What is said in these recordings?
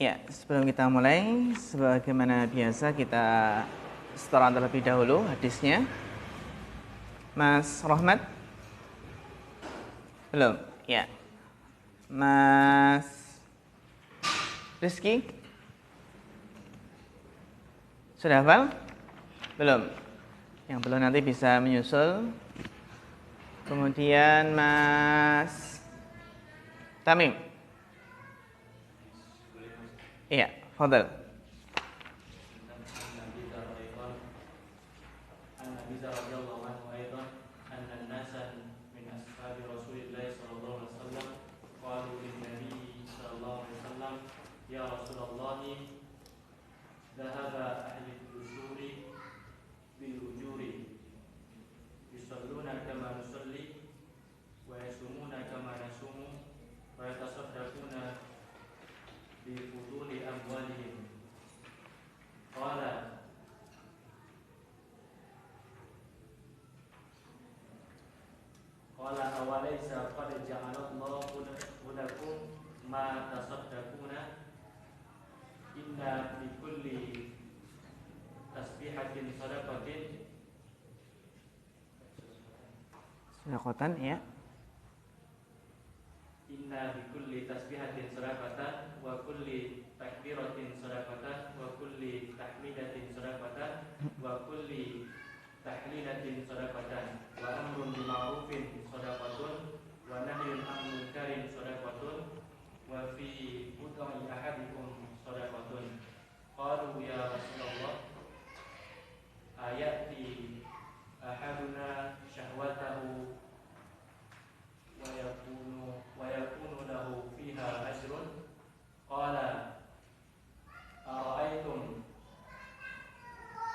Ya, sebelum kita mulai, sebagaimana biasa kita setelah terlebih dahulu hadisnya. Mas Rahmat? Belum? Ya. Mas Rizky? Sudah hafal? Belum? Yang belum nanti bisa menyusul. Kemudian Mas Tamim? Iya, fadhal. Sedekatan, ya. Inna bi kulli tasbihatin sadaqatan wa kulli takbiratin sadaqatan wa kulli tahmidatin sadaqatan wa kulli tahlilatin sadaqatan wa amrun bil ma'rufin sadaqatun wa nahyun 'anil munkarin sadaqatun wa fi bud'i ahadikum sadaqatun. Qalu ya Rasulullah ayati ahaduna syahwatahu wa yakunu lahu fiha ajrun. Qala ara'aytum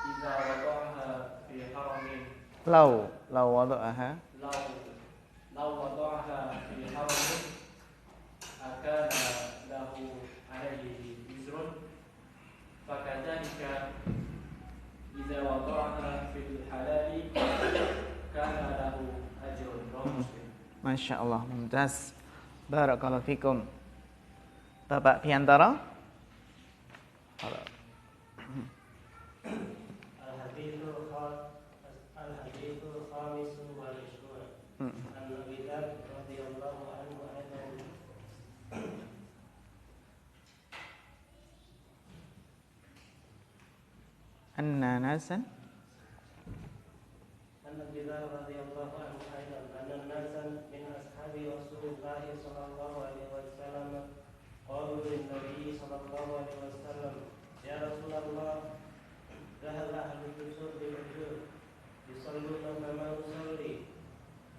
idza wada'aha fi haramin Law wada'aha fi haramin akana lahu alaihi wizrun fakadzalika idza wada'aha fil halali kana lahu ajrun. Muslim. Masya Allah, mumtaz. Barakallahu fikum. Bapak Piantara? Al-hadithul khamis wal 20. An Abi Dzar radhiyallahu anhu aidan. Anna nasan An Abi Dzar radhiyallahu anhu aidan anna nasan min ashabi Rasulillah sallallahu alaihi wasallam qalu lin nabiy sallallahu alaihi wasallam ya Rasulullah dhahaba ahlul dusur bil ujur yusalluna kama nusalli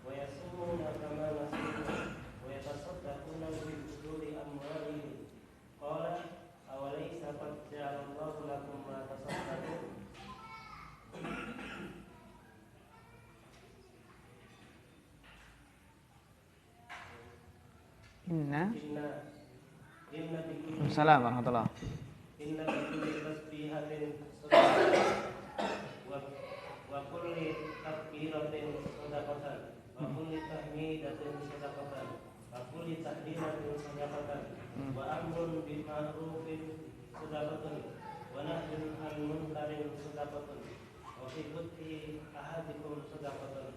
wa yasumuna kama nasumu wa yatasaddaquna bi ujuri amwalihim. Qala awalaysa qad ja'ala Allahu lakum ma tasaddaqun. Inna Bikulli Salam warahmatullah. inna bikulli tasbihatin sadaqatan wa kulli takbiratin sadaqatan wa kulli tahmidatin sadaqatan wa kulli tahlilatin sadaqatan wa amrun bil ma'rufin sadaqatan wa nahyun 'anil munkarin sadaqatan wa fi bud'i ahadikum sadaqatan.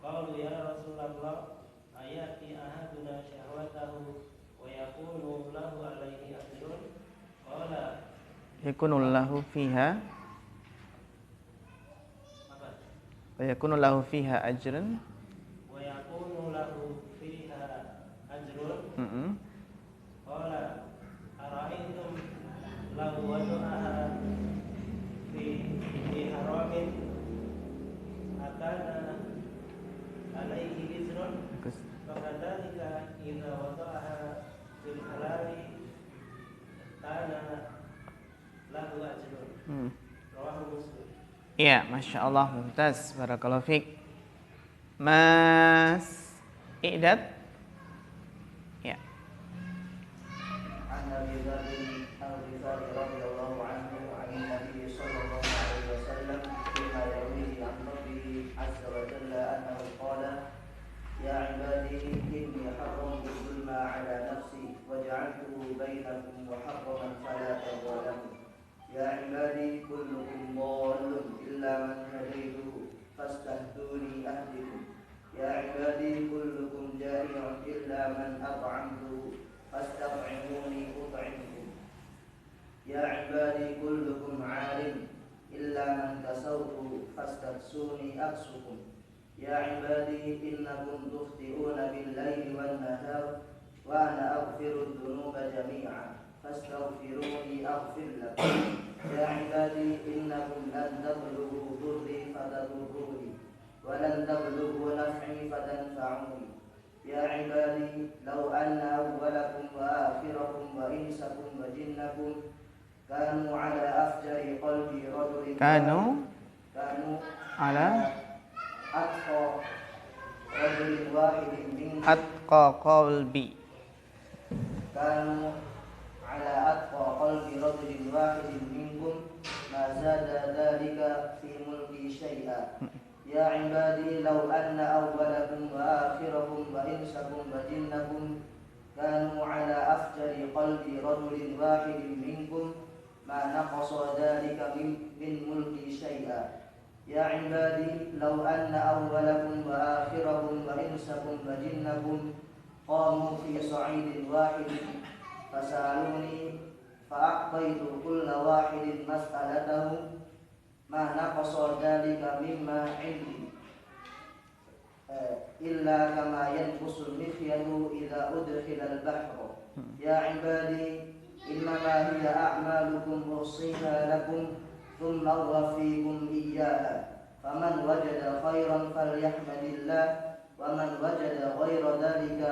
Qalu ya Rasulullah ayati ahaduna syahwatahu wa yakunu lahu alaihi ajrun. Qala Yakunullahu fiha wa yakunullahu fiha ajrun. wa yakunu lahu fiha ajrun. Qala ara'aytum law wada'aha fi haramin akana alaihi wizrun fakadzalika idza wada'aha fil halali kana lahu ajrun. Rawahu Muslim. Ya, Masya Allah, mumtaz. Barakallahu fiq. Mas Iqdad? Ya. An Abi Dzar radhiyallahu anhu 'an Nabi sallallahu alaihi wasallam bima yarwihi an Rabbih azza wa jalla جعلته بينكم محرما فلا تظالموا يا عبادي كلكم ضال إلا من هديته فاستهدوني أهدكم يا عبادي كلكم جائع إلا من أطعمته فاستطعموني أطعمكم يا عبادي كلكم عالم إلا من كسوته فاستكسوني أكسكم يا عبادي إنكم تخطئون بالليل والنهار وأنا أغفر الذنوب جميعا فاستغفروني أغفر لكم يا عبادي إنكم لن تبلغوا ضري فتضروني ولن تبلغوا نفعي فتنفعوني يا عبادي لو أن أولكم وآخركم وإنسكم وجنكم كانوا على أفجر قلب رجل كانوا على أتقى رجل واحد منكم atqa qalbi. كانوا على أتقى قلب رجل واحد منكم ما زاد ذلك في ملكي شيئا يا عبادي لو أن أولكم وآخركم وإنسكم وجنكم كانوا على أفجر قلب رجل واحد منكم ما نقص ذلك من ملكي شيئا يا عبادي لو أن أولكم وآخركم وإنسكم وجنكم قاموا في صعيد واحد فسألوني فأعطيت كل واحد مسألته ما نقص ذلك مما عندي إلا كما ينقص المخيط إذا أدخل البحر يا عبادي إنما هي أعمالكم أوصيها لكم ثم أوفيكم إياها فمن وجد خيرا فليحمد الله ومن وجد غير ذلك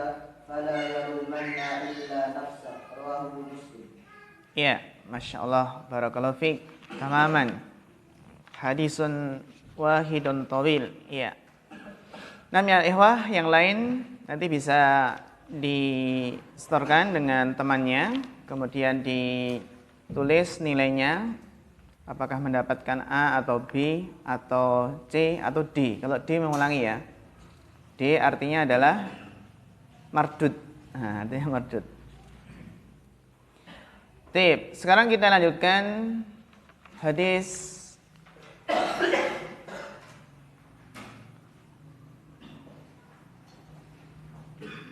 فلا يلومن إلا نفسه رواه مسلم. Ya, Masya Allah, barakallahu fiik. Tamaman. Hadisun wahidun tawil. Ya. Nah, ya ikhwah, yang lain nanti bisa di-storkan dengan temannya, kemudian ditulis nilainya, apakah mendapatkan A atau B atau C atau D. Kalau D mengulangi ya. D artinya adalah mardud. Nah, artinya mardud. Tip. Sekarang kita lanjutkan hadis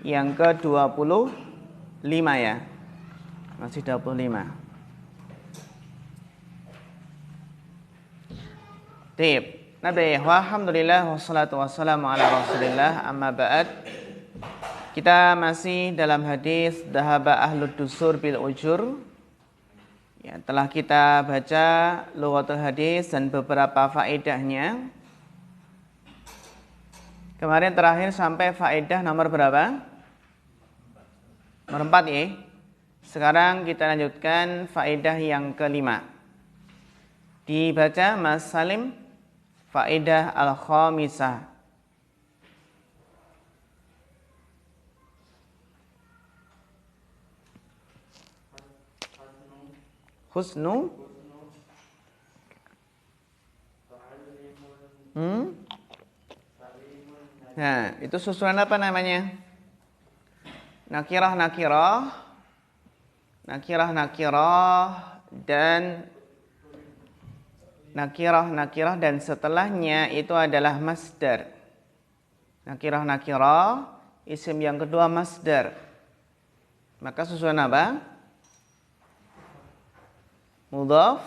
yang ke-25 ya. Masih 25. Tip. Nabi alhamdulillah wassalatu wassalamu ala rasulillah amma ba'd. Kita masih dalam hadis dhahaba ahlud dusur bil ujur. Ya, telah kita baca lughatul hadis dan beberapa faedahnya. Kemarin terakhir sampai faedah nomor berapa? Nomor 4 ya. Sekarang kita lanjutkan faedah yang kelima. Dibaca Mas Salim, faedah al-khamisah. Husnu Nah, itu susunan apa namanya? Nakirah dan nakirah dan setelahnya itu adalah masdar. Nakirah isim yang kedua masdar. Maka susunan apa? Mudhaf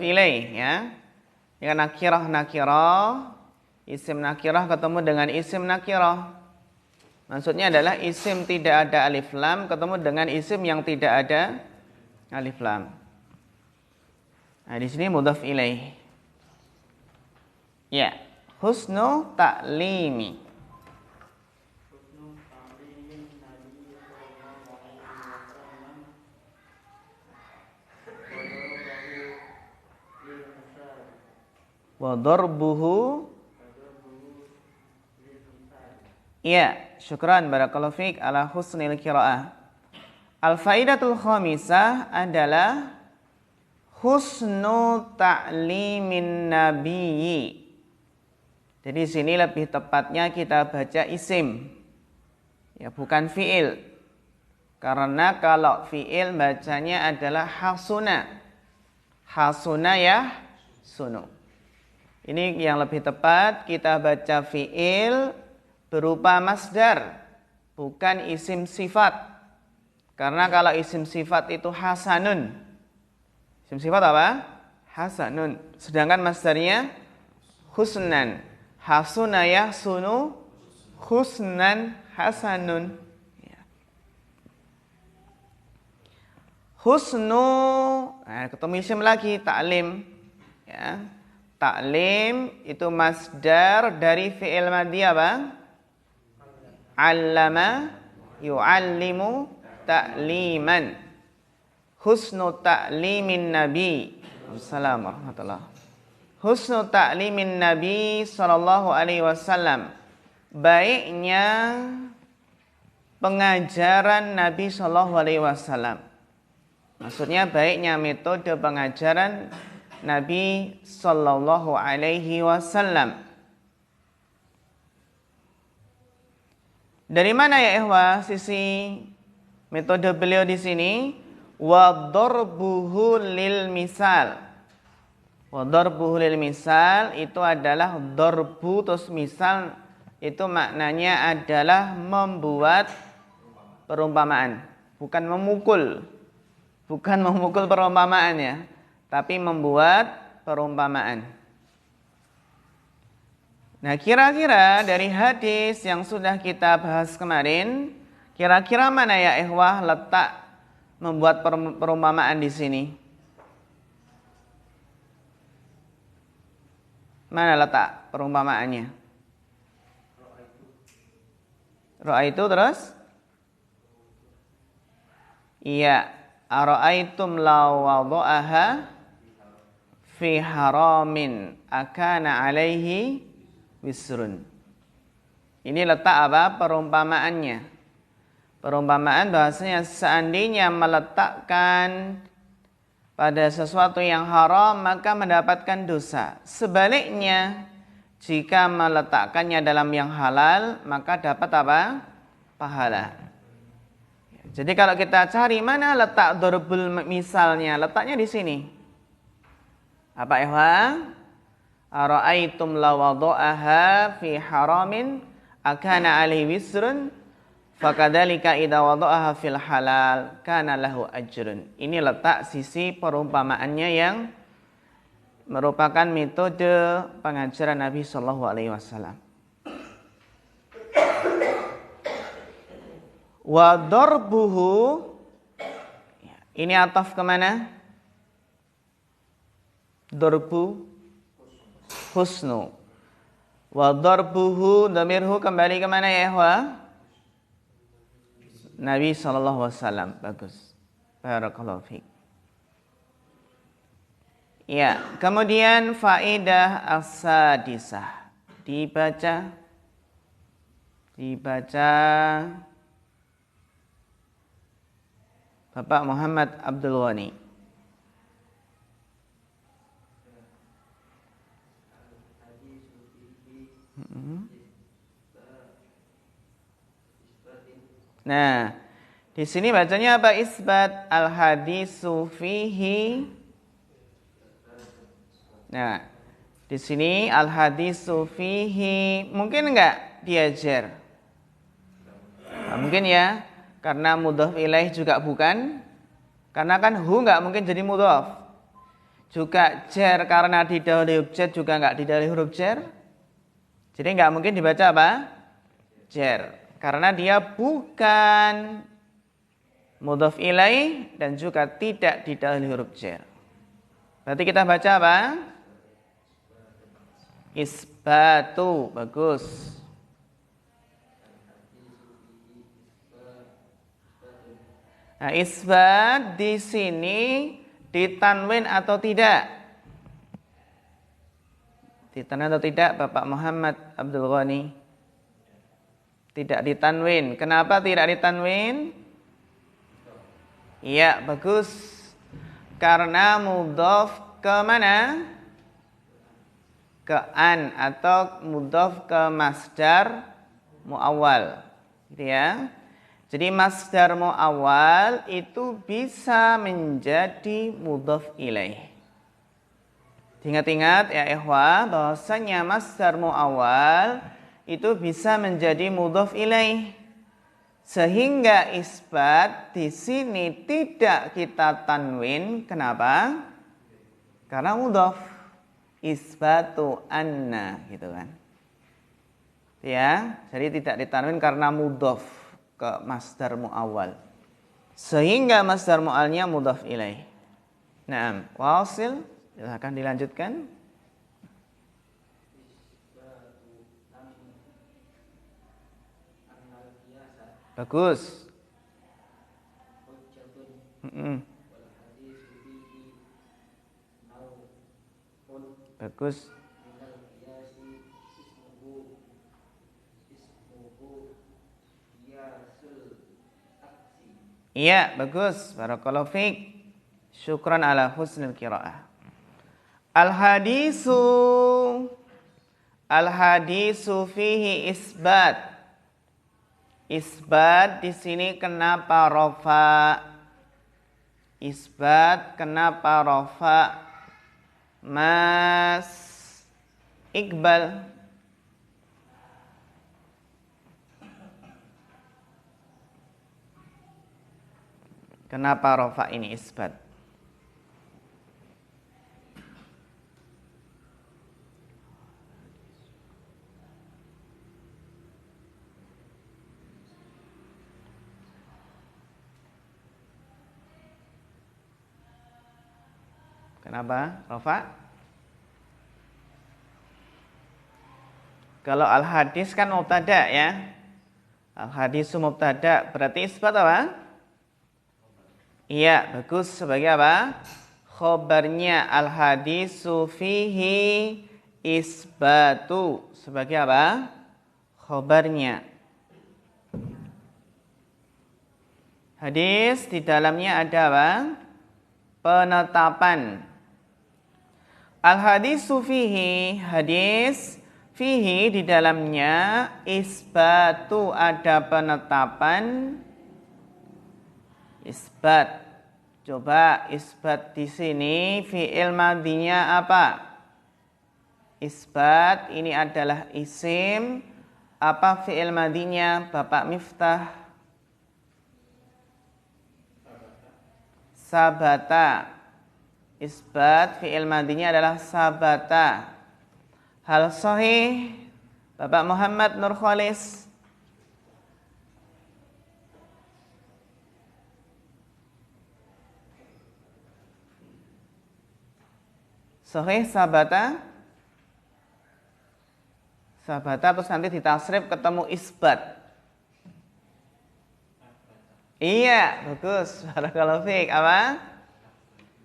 ilaih ya. Ya, nakirah isim nakirah ketemu dengan isim nakirah. Maksudnya adalah isim tidak ada alif lam ketemu dengan isim yang tidak ada alif lam. Nah, di sini mudhaf ilaih. Ya, husnu ta'limi. Wa darbuhu. Ya, syukran barakallahu fiik ala husnil qiraah. Al-faidatul khamisah adalah husnu ta'limin nabiyyi. Jadi sini lebih tepatnya kita baca isim. Ya, bukan fiil. Karena kalau fi'il bacanya adalah hasuna. Hasuna yahsunu. Ini yang lebih tepat, kita baca fi'il berupa masdar, bukan isim sifat. Karena kalau isim sifat itu hasanun. Isim sifat apa? Hasanun. Sedangkan masdarnya husnan. Hasuna yahsunu, husnan hasanun. Husnu, nah, ketemu isim lagi, ta'lim. Ya. Ta'lim itu masdar dari fi'il madhi apa? Allama yu'allimu ta'liman. Husnu ta'limin nabi. Assalamualaikum warahmatullahi wabarakatuh. Husnu ta'limin nabi sallallahu alaihi wasallam. Baiknya pengajaran Nabi sallallahu alaihi wasallam. Maksudnya baiknya metode pengajaran Nabi sallallahu alaihi wasallam. Dari mana ya ikhwah sisi metode beliau di sini? Wa darbuhu lil misal. Wa darbuhu lil misal itu adalah darbu terus misal itu maknanya adalah membuat perumpamaan, bukan memukul. Bukan memukul perumpamaannya, tapi membuat perumpamaan. Nah, kira-kira dari hadis yang sudah kita bahas kemarin, kira-kira mana ya ikhwah letak membuat perumpamaan di sini? Mana letak perumpamaannya? Ra'aitu terus? Iya. Ara'aitum law wada'aha fi haramin akana alaihi wisrun. Ini letak apa? Perumpamaannya. Perumpamaan bahasanya seandainya meletakkan pada sesuatu yang haram maka mendapatkan dosa. Sebaliknya jika meletakkannya dalam yang halal maka dapat apa? Pahala. Jadi kalau kita cari mana letak darbul misalnya, letaknya di sini. Apa ikhwan? Ara'aitum law wada'aha fi haramin akana alaihi wisrun fakadzalika idza wada'aha fil halal kana lahu ajrun. Ini letak sisi perumpamaannya yang merupakan metode pengajaran Nabi sallallahu alaihi wasallam. Wa darbuhu, ini ataf kemana? Darbu husnu. Wa darbuhu dhamirhu kembali kemana ya ikhwah? Nabi sallallahu alaihi wasallam. Bagus. Barakallahu fiik. Ya, kemudian faedah as-sadisah dibaca Bapak Muhammad Abdul Ghani. Nah, di sini bacanya apa? Isbat al-hadisu fihi. Nah, di sini al-hadisu fihi mungkin enggak diajar? Nah, mungkin ya. Karena mudhaf ilaih juga bukan. Karena kan hu nggak mungkin jadi mudhaf. Juga jar karena didahului huruf jar juga nggak didahului huruf jar. Jadi nggak mungkin dibaca apa? Jar. Karena dia bukan mudhaf ilaih dan juga tidak didahului huruf jar. Berarti kita baca apa? Isbatu. Bagus. Nah, isbat di sini ditanwin atau tidak? Ditanwin atau tidak, Bapak Muhammad Abdul Ghani? Tidak ditanwin. Kenapa tidak ditanwin? Iya, bagus. Karena mudhaf ke mana? Ke an atau mudhaf ke masdar muawwal. Gitu ya. Jadi masdar mu'awwal itu bisa menjadi mudhaf ilaih. Ingat-ingat ya ikhwah, bahwasanya masdar mu'awwal itu bisa menjadi mudhaf ilaih. Sehingga isbat di sini tidak kita tanwin. Kenapa? Karena mudhaf. Isbatu anna gitu kan. Ya, jadi tidak ditanwin karena mudhaf ke masdar mu'awwal. Sehingga masdar mu'awwalnya mudhaf ilaih. Naam, wasil, silakan dilanjutkan. Bagus. Bagus. Iya, bagus. Barakallahu fiik. Syukran ala husnil qiraah. Al-hadisu fihi isbat. Isbat di sini kenapa rafa? Isbat kenapa rafa? Mas Iqbal. Kenapa rafa ini isbat? Kenapa rafa? Kalau al-hadis kan mubtada ya. Al-hadisu mubtada, berarti isbat apa? Iya, bagus. Sebagai apa? Khobarnya al-hadisu fihi isbatu. Sebagai apa? Khobarnya. Hadis di dalamnya ada apa? Penetapan. Al-hadisu fihi, hadis fihi di dalamnya isbatu, ada penetapan. Isbat. Coba isbat di sini fi'il madhinya apa? Isbat ini adalah isim. Apa fi'il madhinya Bapak Miftah? Sabata. Isbat fi'il madhinya adalah sabata. Hal sahih Bapak Muhammad Nur Khalis? Sahih sabata. Sabata terus nanti ditasrif ketemu isbat. Iya, bagus. Barakallahu fiik. Apa?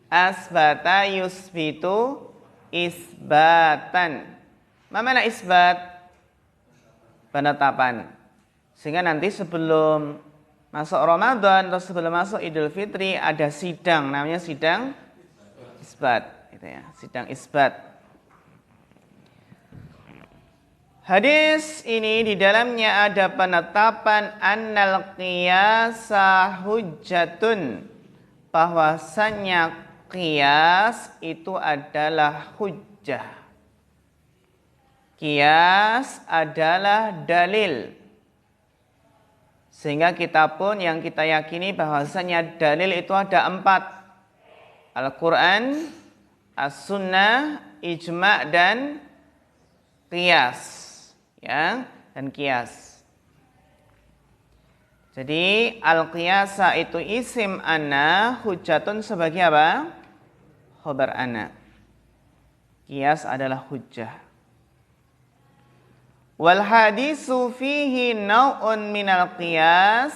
Asbata yusbitu isbatan. Mana isbat? Penetapan. Sehingga nanti sebelum masuk Ramadan atau sebelum masuk Idul Fitri ada sidang, namanya sidang isbat. Gitu ya, sidang isbat. Hadis ini di dalamnya ada penetapan annal qiyasa hujjatun, bahwasannya qiyas itu adalah hujjah. Qiyas adalah dalil. Sehingga kita pun yang kita yakini bahwasanya dalil itu ada 4. Al-Quran, As-Sunnah, Ijma' dan Qiyas. Ya, dan Qiyas. Jadi al-qiyasa itu isim ana, hujjatun sebagai apa? Khobar ana. Qiyas adalah hujjah. Wal hadisu fihi naw'un minal qiyas.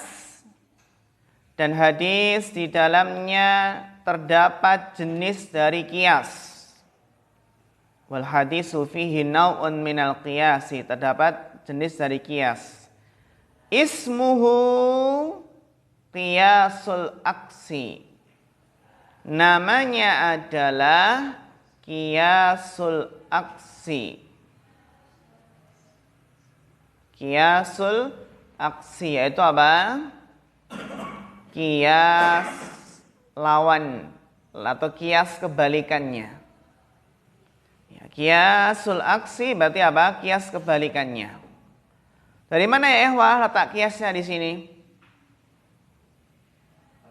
Dan hadis di dalamnya terdapat jenis dari qiyas. Wal hadisu fihi naw'un minal qiyasi, terdapat jenis dari qiyas. Ismuhu qiyasul aksi. Namanya adalah qiyasul aksi. Qiyasul aksi yaitu apa? kias lawan atau kias kebalikannya. Ya, kiasul aksi berarti apa? Kias kebalikannya. Dari mana ya ikhwah letak kiasnya di sini?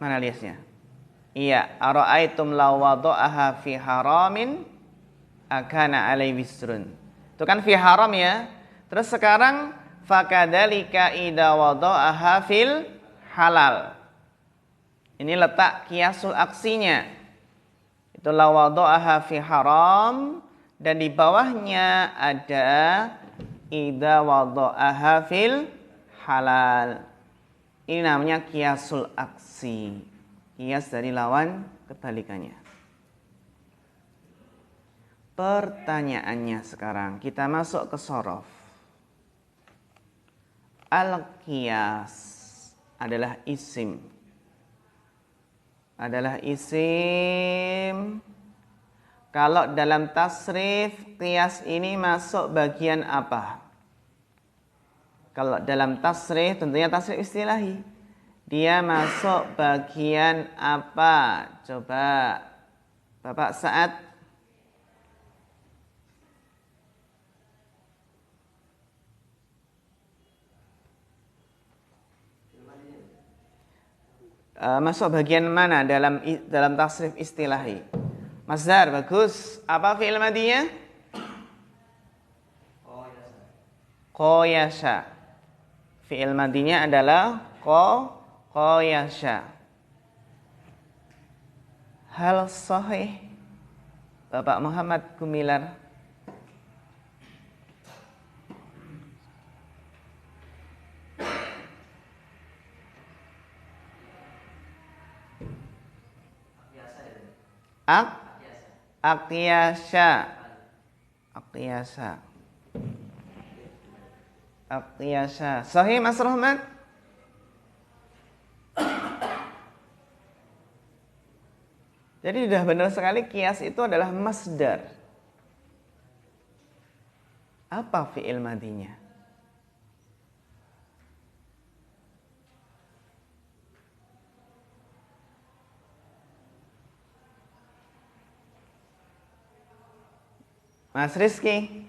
Mana kiasnya? Iya, ara'aitum law wada'aha fi haramin akana alai wisrun. Itu kan fi haram ya. Terus sekarang fakadzalika idza wada'aha fil halal. Ini letak kiasul aksinya. Itu law wada'aha fi haram dan di bawahnya ada idza wada'aha fil halal. Ini namanya kiasul aksi. Kias dari lawan kebalikannya. Pertanyaannya sekarang kita masuk ke sorof. Al-qiyas adalah isim. Adalah isim. Kalau dalam tasrif qiyas ini masuk bagian apa? Kalau dalam tasrif tentunya tasrif istilahi. Dia masuk bagian apa? Coba Bapak Sa'ad. Masuk bagian mana dalam tasrif istilahi? Masdar, bagus. Apa fi'il madinya? Qayasha. Fi'il madinya adalah qayasha. Hal sahih Bapak Muhammad Gumilar. Aqyasha. Sahih Mas Rahmat? Jadi sudah benar sekali kias itu adalah masdar. Apa fi'il madinya? Mas Rizky.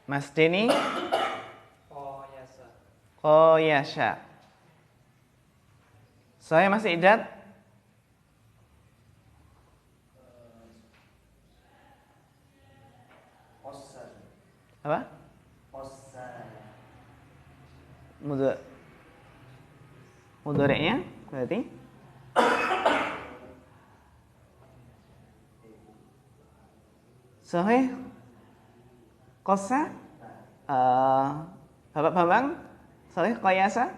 Mas Denny. Qayasha. Saya masih Idat. Apa? Mudhari'nya berarti sahih. Qassa. Bapak Bambang, sahih qayasa.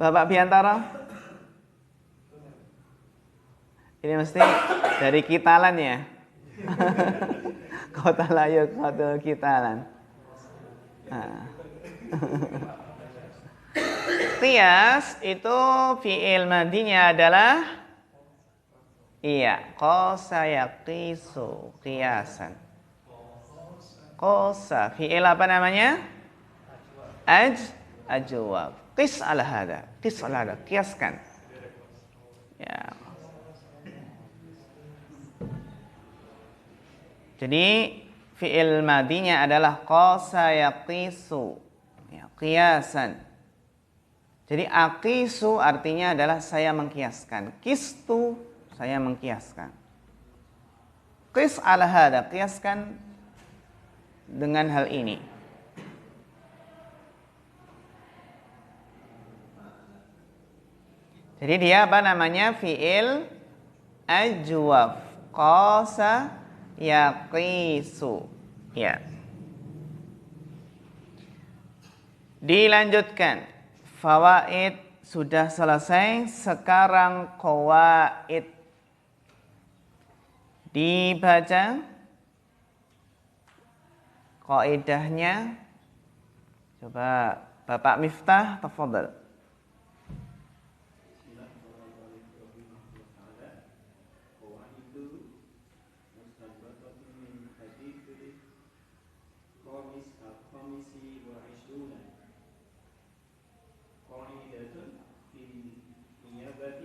Bapak Biantara. Ini mesti dari Kitalan ya. Kota layu kota Kitalan. Qiyas itu fi'il madinya adalah qasa yaqisu qiyasan. Qasa fi'il apa namanya? Ajwab. Qis ala hada. Qiyaskan. Ya. Jadi fi'il madinya adalah qasa yaqisu. Ya, qiyasan. Jadi aqisu artinya adalah saya mengkiaskan. Kistu saya mengkiaskan. Qis ala hada, kiaskan dengan hal ini. Jadi dia apa namanya? Fi'il ajwaf. Qasa yaqisu. Ya. Dilanjutkan. Fawaid sudah selesai. Sekarang qawaid. Dibaca qaidahnya. Coba Bapak Miftah, tafadhal. الخامس والعشرون قاعدة في نيابة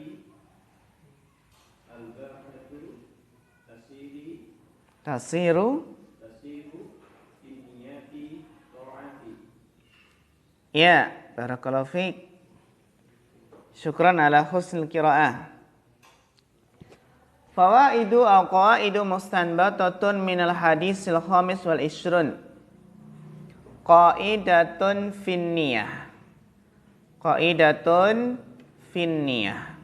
الباحة tasiru تسير في نية طاعة. ya barakallahu fiik. Syukran ala husnil qiraah. Fawaidu aw qaidu mustanbatatun minal hadisil khamis wal ishrun. Qaidatun finniyah. Qaidatun finniyah.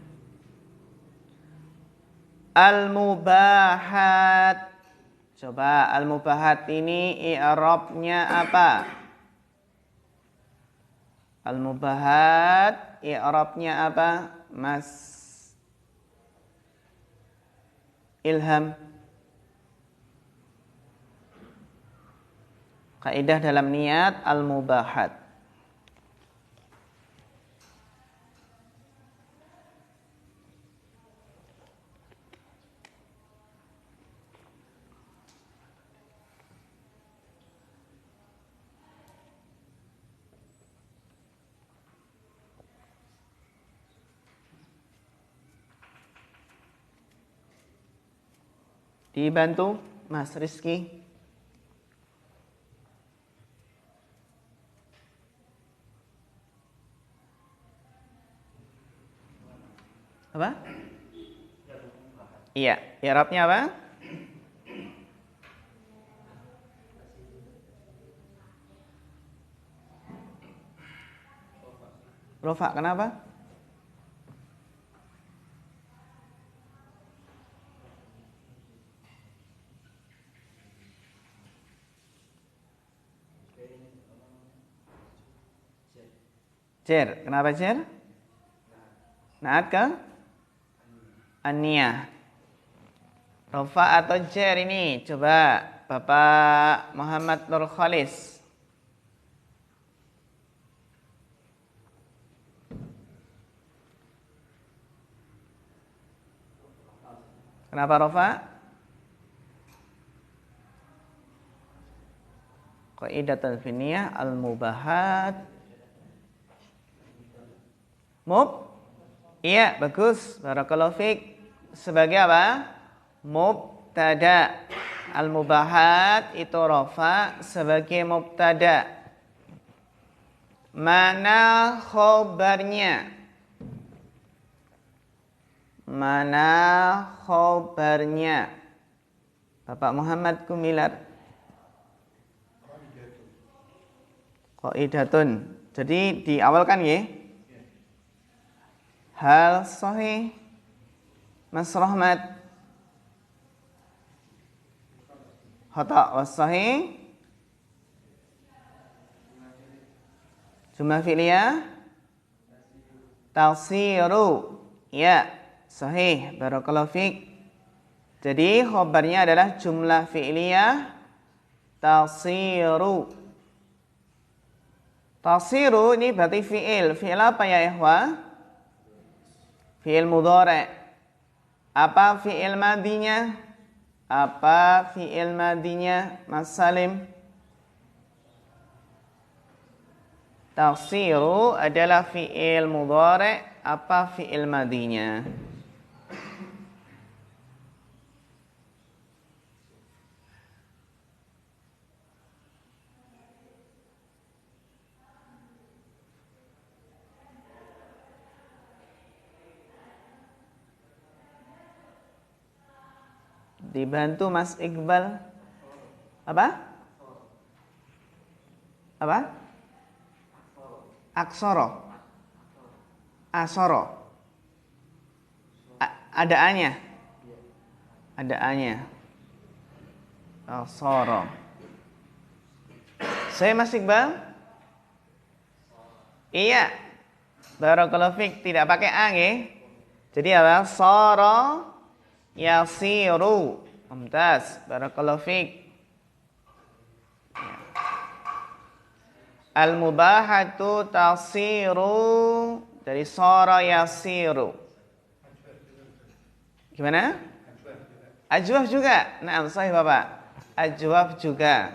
Al-mubahat. Coba al-mubahat ini i'rabnya apa? Al-mubahat i'rabnya apa? Mas Ilham. Kaidah dalam niat al-mubahat. Dibantu Mas Rizky. Apa? Iya, i'rabnya apa? Rofa, kenapa? Jer, kenapa jer? Naat ke? Aniyah. Rofa atau jer ini? Coba Bapak Muhammad Nur Khalis. Kenapa Rofa? Qaidatun finniyah al-mubahat. Iya, bagus. Barakallahu fiik. Sebagai apa? Mubtada. Al-mubahat itu rafa sebagai mubtada. Mana khobarnya? Mana khobarnya? Bapak Muhammad Kumilar. Qaidatun. Jadi diawalkan ya. Hal sahih Mas Rahmat. Khata was sahih jumlah fi'liyah tasiru. Ya, sahih. Barakallahu fiik. Jadi khabarnya adalah jumlah fi'liyah tasiru. Tasiru ini berarti fi'il. Fi'il apa ya ikhwah? Fi'il mudhari'. Apa fi'il madinya? Apa fi'il madinya? Mas Salim. Taqsiru adalah fi'il mudhari'. Apa fi'il madinya? Dibantu Mas Iqbal. Apa? Apa? Aksoro. Asoro. Ada A-nya. Ada A-nya. Asoro. Saya Mas Iqbal? Iya. Barakallahu fiik, tidak pakai A nggih. Jadi apa? Soro yasiru. Mumtaz. Barakallahu fiik. Al-mubahatu tasiru dari sara yasiru. Gimana? Ajwaf juga. Nah, sahih Bapak. Ajwaf juga.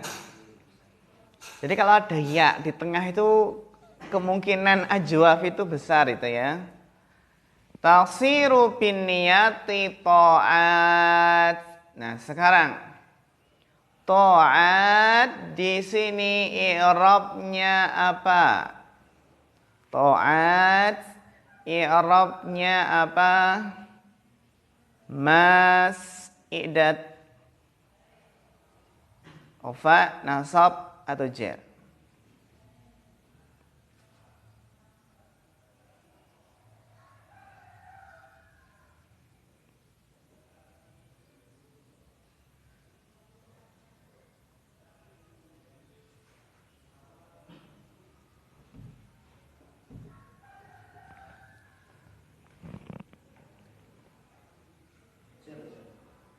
Jadi kalau ada ya di tengah itu kemungkinan ajwaf itu besar itu ya. Taqsiru bin niyati ta'at. Nah, sekarang ta'at di sini i'rabnya apa? Ta'at i'rabnya apa? Mas i'dad ofa nasab atau jar.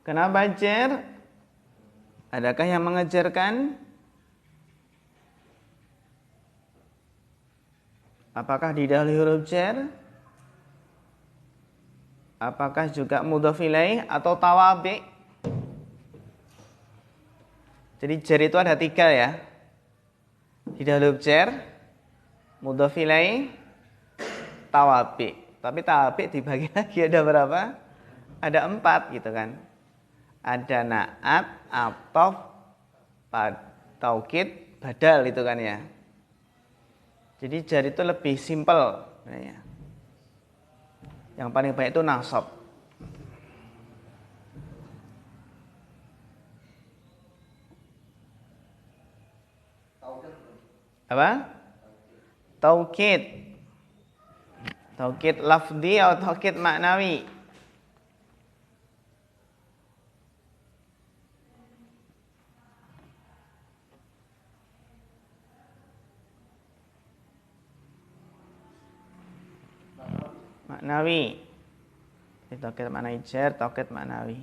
Kenapa jar? Adakah yang mengejarkan? Apakah didahului huruf jar? Apakah juga mudhaf ilaih atau tawabi? Jadi jar itu ada 3 ya. Didahului huruf jar, mudhaf ilaih, tawabi. Tapi tawabi dibagi lagi ada berapa? Ada 4 gitu kan. Ada naat, atof, taukid, badal itu kan ya. Jadi jar itu lebih simpel sebenarnya. Yang paling baik itu nasab. Apa? Taukid. Taukid lafzi atau taukid maknawi. Maknawi. Taukid maknawi jar, taukid maknawi.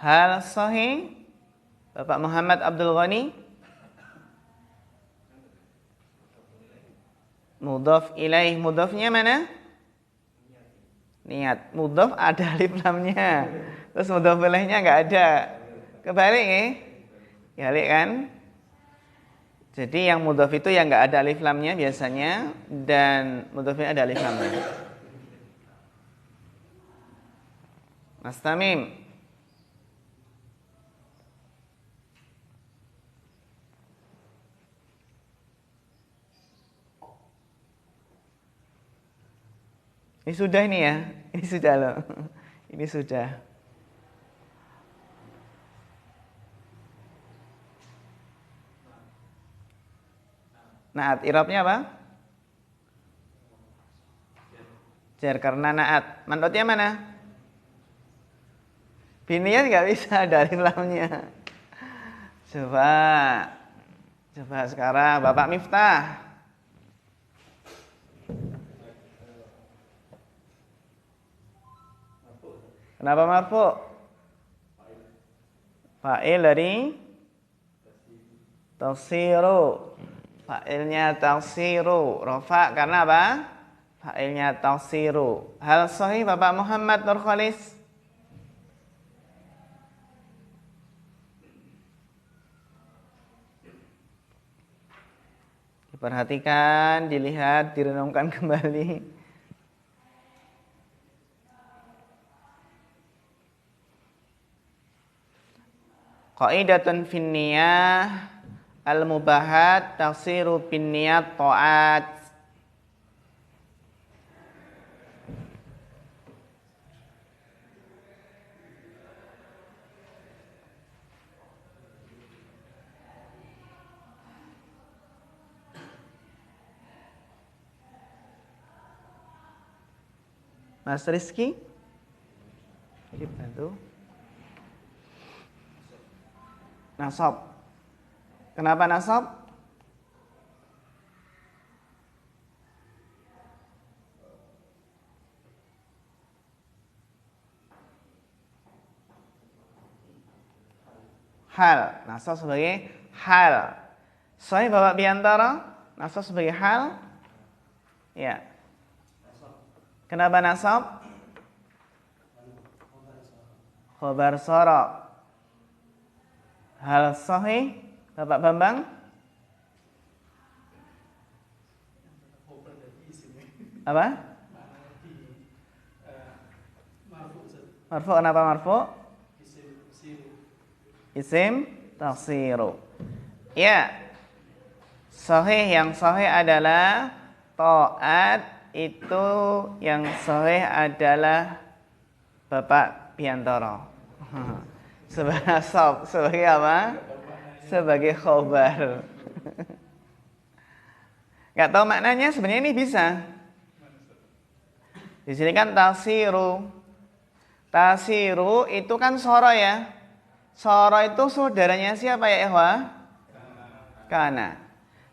Hal sahih Bapak Muhammad Abdul Ghani? Mudhaf ilaih, mudhafnya mana? Niat. Mudhaf ada alif lamnya. Terus mudhaf ilaihnya enggak ada. Kebalik ya? Kebalik kan? Jadi yang mudhaf itu yang enggak ada alif lamnya biasanya, dan mudhafnya ada alif lamnya. Mas Tamim. Ini sudah ini ya. Ini sudah loh. Ini sudah. Naat irabnya apa? Jar karena naat. Manutnya mana? Binian nggak bisa ada alif lamnya. Coba sekarang Bapak Miftah. Kenapa marfu? Fa'il dari taqsiru. Fa'ilnya taqsiru. Rafa karena apa? Fa'ilnya taqsiru. Hal sahih Bapak Muhammad Nur Khalis? Diperhatikan, dilihat, direnungkan kembali. Qaidatun fin niyah al-mubahat taqsiru bin niyat ta'at. Mas Rizky dibantu. Nasab. Kenapa nasab? Hal. Nasab sebagai hal. Sahih Bapak Biantara? Nasab sebagai hal? Ya. Kenapa nasab? Khobar sara. Hal sahih Bapak Bambang? Apa? Marfu, kenapa marfu? Isim taksiru. Ya, yang sahih adalah taat, itu yang sahih adalah Bapak Biantoro. Sebagai apa? Sebagai khobar. Gak tahu maknanya, sebenarnya ini bisa. Di sini kan tasiru. Tasiru itu kan soro ya. Soro itu saudaranya siapa ya ikhwah? Kana.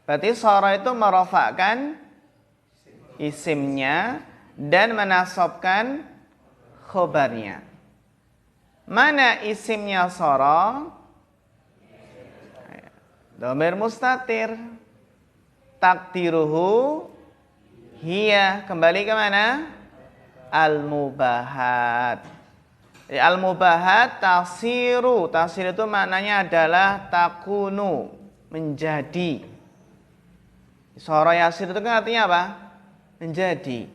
Berarti soro itu merofakkan isimnya dan menasabkan khobarnya. Mana isimnya soro? Dhamir mustatir. Takdiruhu hiya. Kembali ke mana? Al-mubahat. Al-mubahat tasiru. Tasir itu maknanya adalah takunu, menjadi. Soro yasir itu kan artinya apa? Menjadi.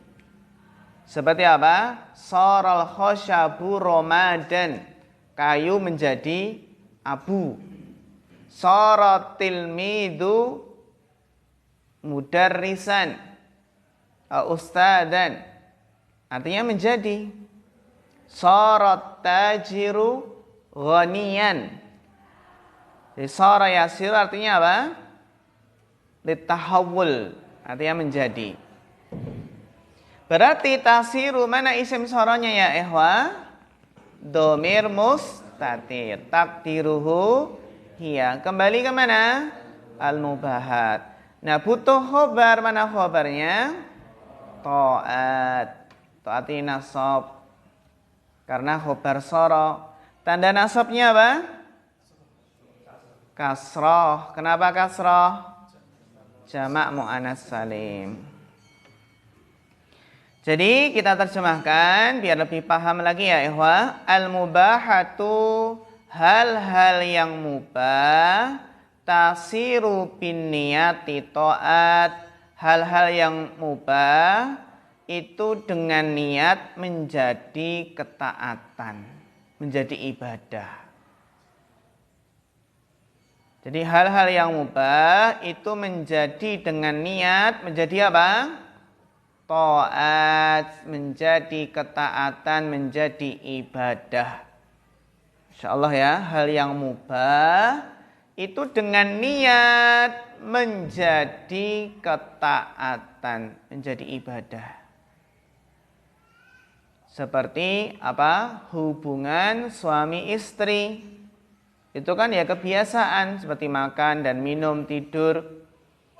Seperti apa? Soral khosyabu romadan. Kayu menjadi abu. Sorotil midu mudarrisan. Ustadan. Artinya menjadi. Sorot tajiru ghaniyan. Jadi sora yasir artinya apa? Litahawul. Artinya menjadi. Berarti tasiru, mana isim soronya ya ikhwah? Dhamir mustatir. Takdiruhu hiya. Kembali ke mana? Al-mubahat. Nah, butuh khobar. Mana khobarnya? Ta'at. Ta'at ini nasab. Karena khobar soro. Tanda nasabnya apa? Kasroh. Kenapa kasroh? Jamak mu'anats salim. Jadi kita terjemahkan biar lebih paham lagi ya ikhwah. Al-mubahatu, hal-hal yang mubah. Tasiru bin niyati ta'at. Hal-hal yang mubah itu dengan niat menjadi ketaatan, menjadi ibadah. Jadi hal-hal yang mubah itu menjadi dengan niat menjadi apa? Ta'at, menjadi ketaatan, menjadi ibadah. Insyaallah ya, hal yang mubah itu dengan niat menjadi ketaatan, menjadi ibadah. Seperti apa? Hubungan suami istri. Itu kan ya kebiasaan seperti makan dan minum, tidur.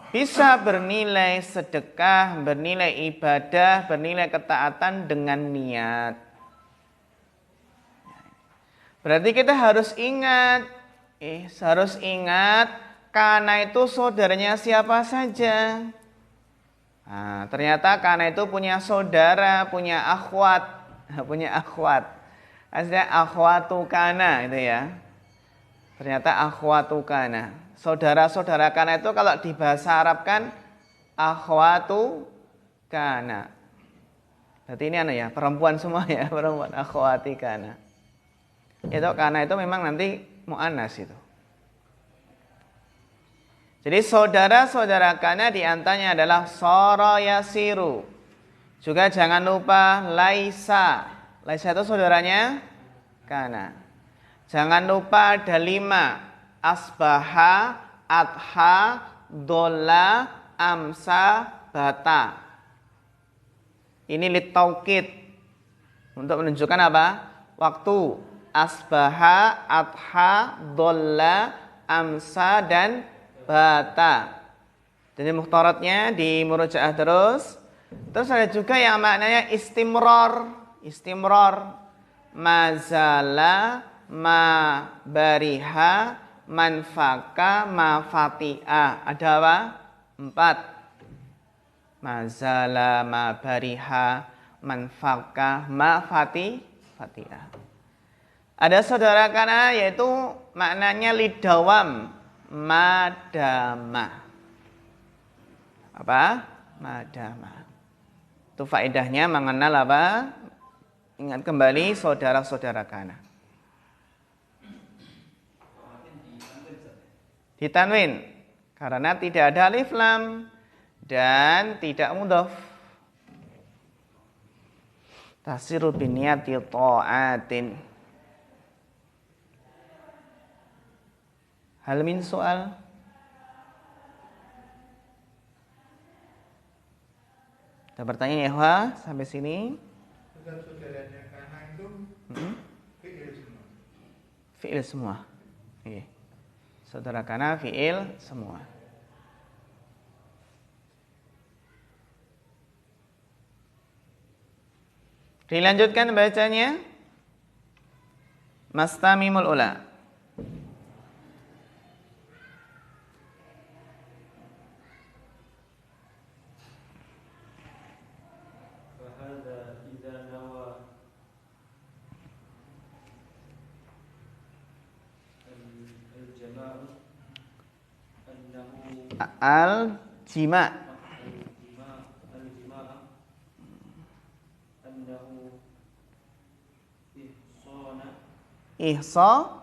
Bisa bernilai sedekah, bernilai ibadah, bernilai ketaatan dengan niat. Berarti kita harus ingat, Kana itu saudaranya siapa saja. Nah, ternyata Kana itu punya saudara, punya akhwat. Aslinya akhwatu Kana itu ya. Ternyata akhwatu Kana. Saudara-saudara Kana itu kalau di bahasa Arab kan akhwatu Kana. Berarti ini ya, perempuan semua ya, perempuan akhwati Kana. Itu Kana itu memang nanti mu'annas itu. Jadi saudara-saudara Kana diantaranya adalah soro yasiru. Juga jangan lupa laisa. Laisa itu saudaranya Kana. Jangan lupa ada 5. Asbaha, adha, dola, amsa, bata. Ini litaukid. Untuk menunjukkan apa? Waktu. Asbaha, adha, dola, amsa, dan bata. Jadi mukhtaratnya di murojaah terus. Terus ada juga yang maknanya istimror. Mazala, ma bariha, manfaka, mafati'a. Ada apa? 4. Mazala, ma bariha, manfaka, mafati'a. Ada saudara Kana yaitu maknanya lidawam, madama. Apa? Madama. Itu faedahnya mengenal apa? Ingat kembali saudara-saudara kana. Ditanwin karena tidak ada alif lam dan tidak mudhaf. Tasiru biniyati ta'atin. Hal min soal? Kita bertanya ya, Wah, sampai sini. Saudara-saudaranya karena itu fi'il semua. Fi'il semua. Iya. Saudara kana fi'il semua. Dilanjutkan bacanya. Mastamimul ula. Al-jima. Ihsa.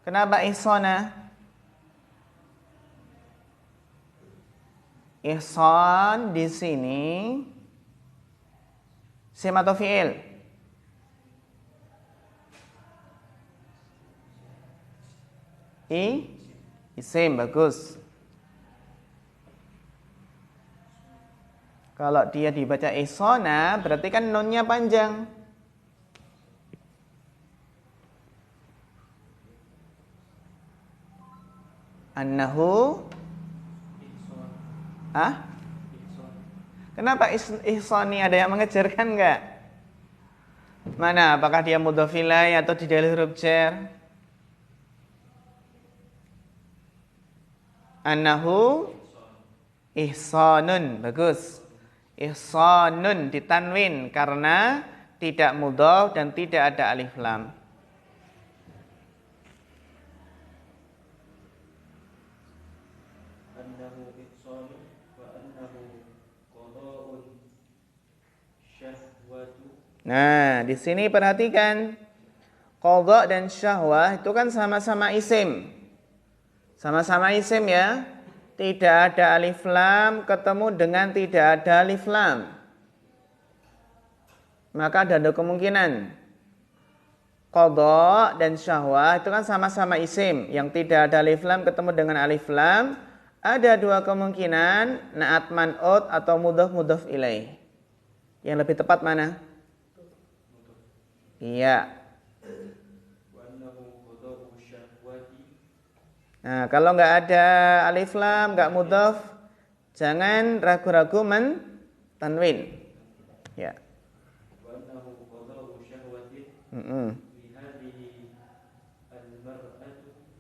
Kenapa ihsana? Ihsan di sini isim atau fi'il? Isim, bagus. Kalau dia dibaca ihsana, berarti kan nunnya panjang. Annahu Kenapa ihsani ada yang mengejarkan enggak? Mana? Apakah dia mudhof ilaih atau di dalam huruf jar? Annahu ihsanun. Bagus. Ihsanun ditanwin karena tidak mudhof dan tidak ada alif lam. Nah, di sini perhatikan qadha dan syahwah itu kan sama-sama isim. Sama-sama isim ya. Tidak ada alif lam ketemu dengan tidak ada alif lam. Maka ada kemungkinan qadha dan syahwah itu kan sama-sama isim yang tidak ada alif lam ketemu dengan alif lam. Ada dua kemungkinan na'at man'ut atau mudhaf ilaih. Yang lebih tepat mana? Iya. Nah, kalau nggak ada alif lam, nggak mudhaf, jangan ragu-ragu tanwin. Ya.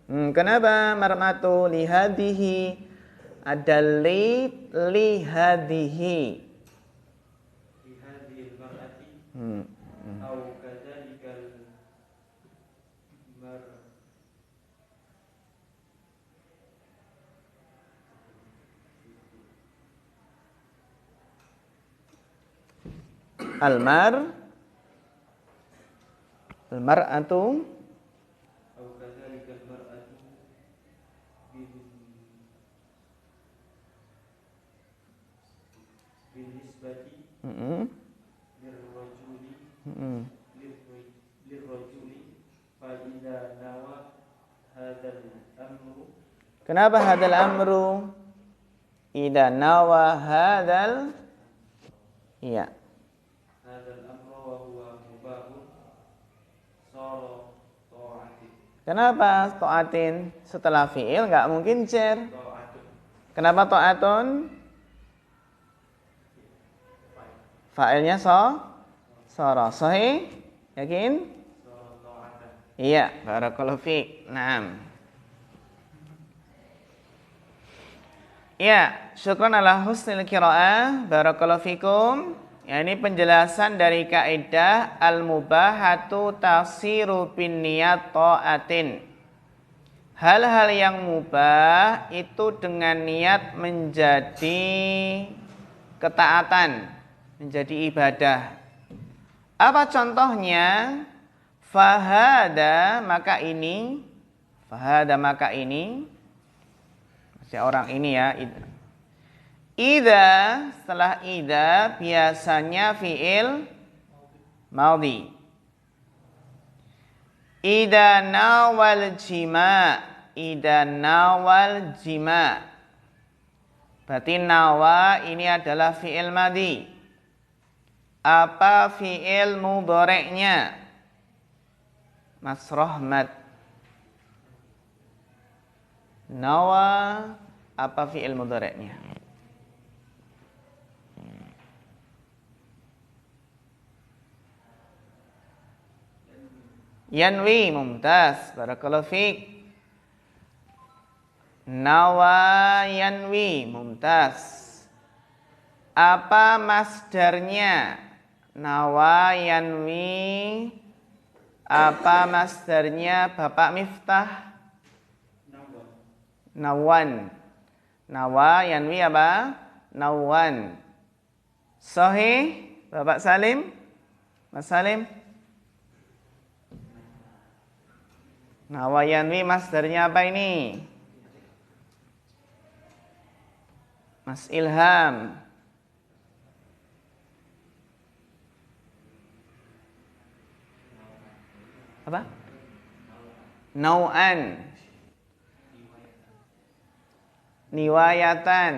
Kenapa mar'atu lihadihi ada lihadihi. Al-mar'atu Kenapa hadal amru? Idza nawa hadal iya. Kenapa ta'atin setelah fi'il enggak mungkin jar? Kenapa ta'atun? Fa'ilnya sara. Sahih? Yakin? Iya, barakallahu fiik. Naam. Ya, syukran ala husnil qiraah. Barakallahu fikum. Ya, ini penjelasan dari kaidah al-mubahatu tasiru bin niyat ta'atin. Hal-hal yang mubah itu dengan niat menjadi ketaatan. menjadi ibadah. Apa contohnya? Fahada maka ini, masih orang ini ya. Idza, setelah idza biasanya fiil madhi. Idza nawal jima. Berarti nawa ini adalah fiil madhi. Apa fiil mudhari'nya? Mas Rahmat. Nawa apa fiil mudhari'nya? Yanwi, mumtaz. Barakallahu fiik. Nawa yanwi, mumtaz. Apa masdarnya? Nawa yanwi. Apa masdarnya Bapak Miftah? Nawan. Nawa yanwi apa? Nawan. Sahih Bapak Salim? Mas Salim? Nawa yanwi masdarnya apa ini? Mas Ilham. Apa? Nau'an. Niwayatan.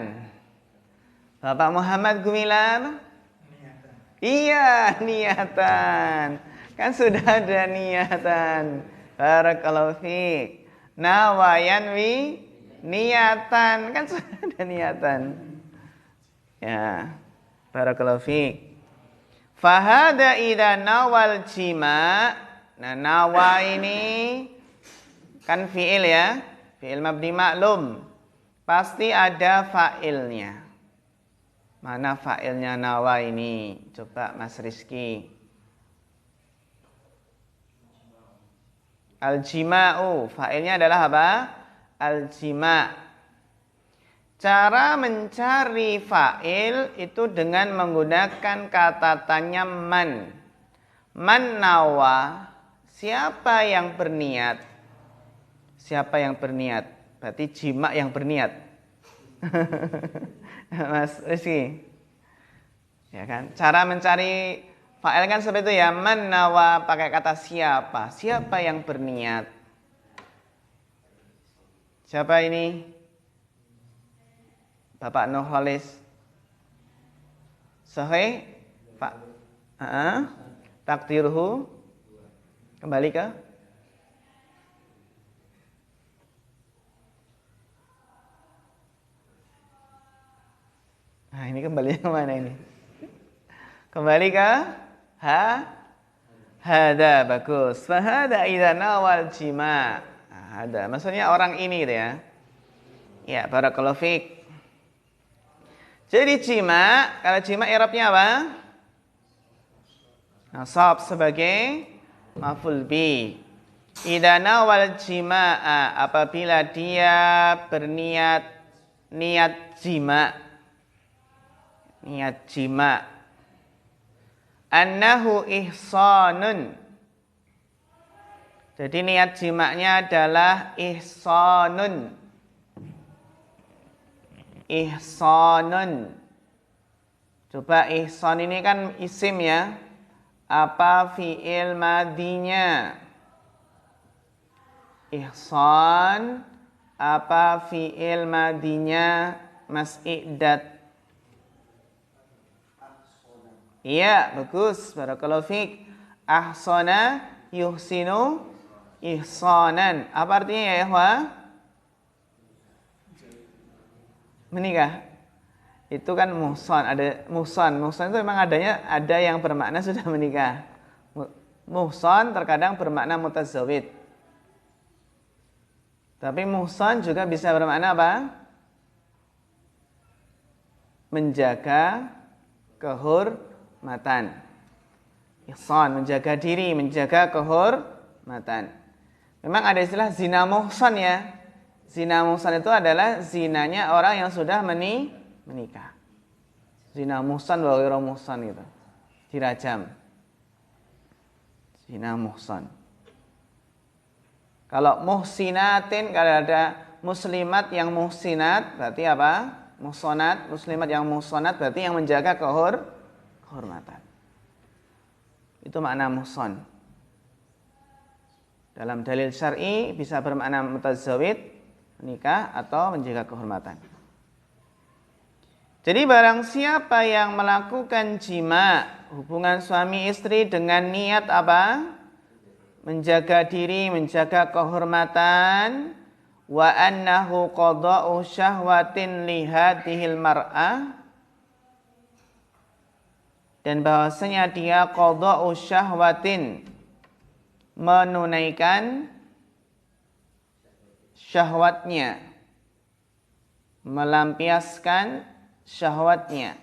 Bapak Muhammad Gumilar? Niatan. Iya, niatan. Kan sudah ada niatan. Barakallahu fiik. Nawayanwi niatan. Kan sudah ada niatan. Ya. Barakallahu fiik. Fahada idza nawal jima'. Nah, nawa ini kan fi'il ya, fi'il mabni maklum. Pasti ada fa'ilnya. Mana fa'ilnya nawa ini? Coba Mas Rizky. Al-jima'u, fa'ilnya adalah apa? Al-jima'. Cara mencari fa'il itu dengan menggunakan kata tanya man. Man nawa. Siapa yang berniat? Siapa yang berniat? Berarti jima yang berniat. Mas Rizky. Ya kan? Cara mencari fa'il kan seperti itu ya. Man nawa pakai kata siapa? Siapa yang berniat? Siapa ini? Bapak Nurholis. Sahih? Pak. Takdirhu. Kembali ke Nah, ini kembali ke mana ini? Kembali ke hada, bagus. Fahada idza nawal jima'. Hada, maksudnya orang ini gitu ya. Ya, barakallahu fiik. Jadi jima', kalau jima' i'rabnya apa? Nasab sebagai maf'ul bi. Idza nawal jima'a, apabila dia berniat niat jima'. Niat jima'. Annahu ihsanun. Jadi niat jimaknya adalah ihsanun. Ihsanun. Coba ihsan ini kan isim ya. Apa fi'il madinya? Ihsan. Apa fi'il madinya? Mas Iqdad. Iya, bagus. Barakallahu fiik. Ahsana yuhsinu ihsanan. Apa artinya ya, ikhwah? Menikah. Itu kan muhsan, ada muhsan. Muhsan itu memang ada yang bermakna sudah menikah. Muhsan terkadang bermakna mutazawwid. Tapi muhsan juga bisa bermakna apa? Menjaga kehormatan. Ihsan, menjaga diri, menjaga kehormatan. Memang ada istilah zina muhsan ya. Zina muhsan itu adalah zinanya orang yang sudah menikah. Zina muhsan wa ghairu muhsan itu. Dirajam. Zina muhsan. Kalau muhsinatin, kalau ada muslimat yang muhsinat, berarti apa? Muhsanat, muslimat yang muhsanat berarti yang menjaga kehormatan. Itu makna muhsan. Dalam dalil syar'i bisa bermakna mutazawwid, menikah atau menjaga kehormatan. Jadi barang siapa yang melakukan jima, hubungan suami istri dengan niat apa? Menjaga diri, menjaga kehormatan, wa annahu qada'u syahwatin li hadhil mar'ah, dan bahwasanya dia qada'u syahwatin, menunaikan syahwatnya, melampiaskan syahwatnya,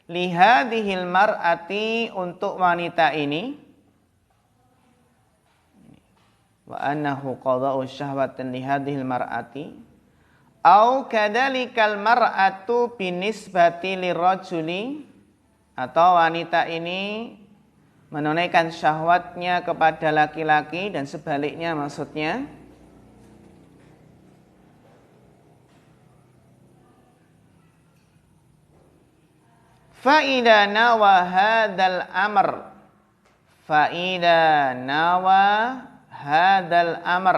li hadhil mar'ati, untuk wanita ini, wa annahu qada'u syahwatin li hadhil mar'ati, au kadzalikal mar'atu binisbati lirajuli, atau wanita ini menunaikan syahwatnya kepada laki-laki dan sebaliknya, maksudnya fa'idha nawa hadzal amr, fa'idha nawa hadzal amr.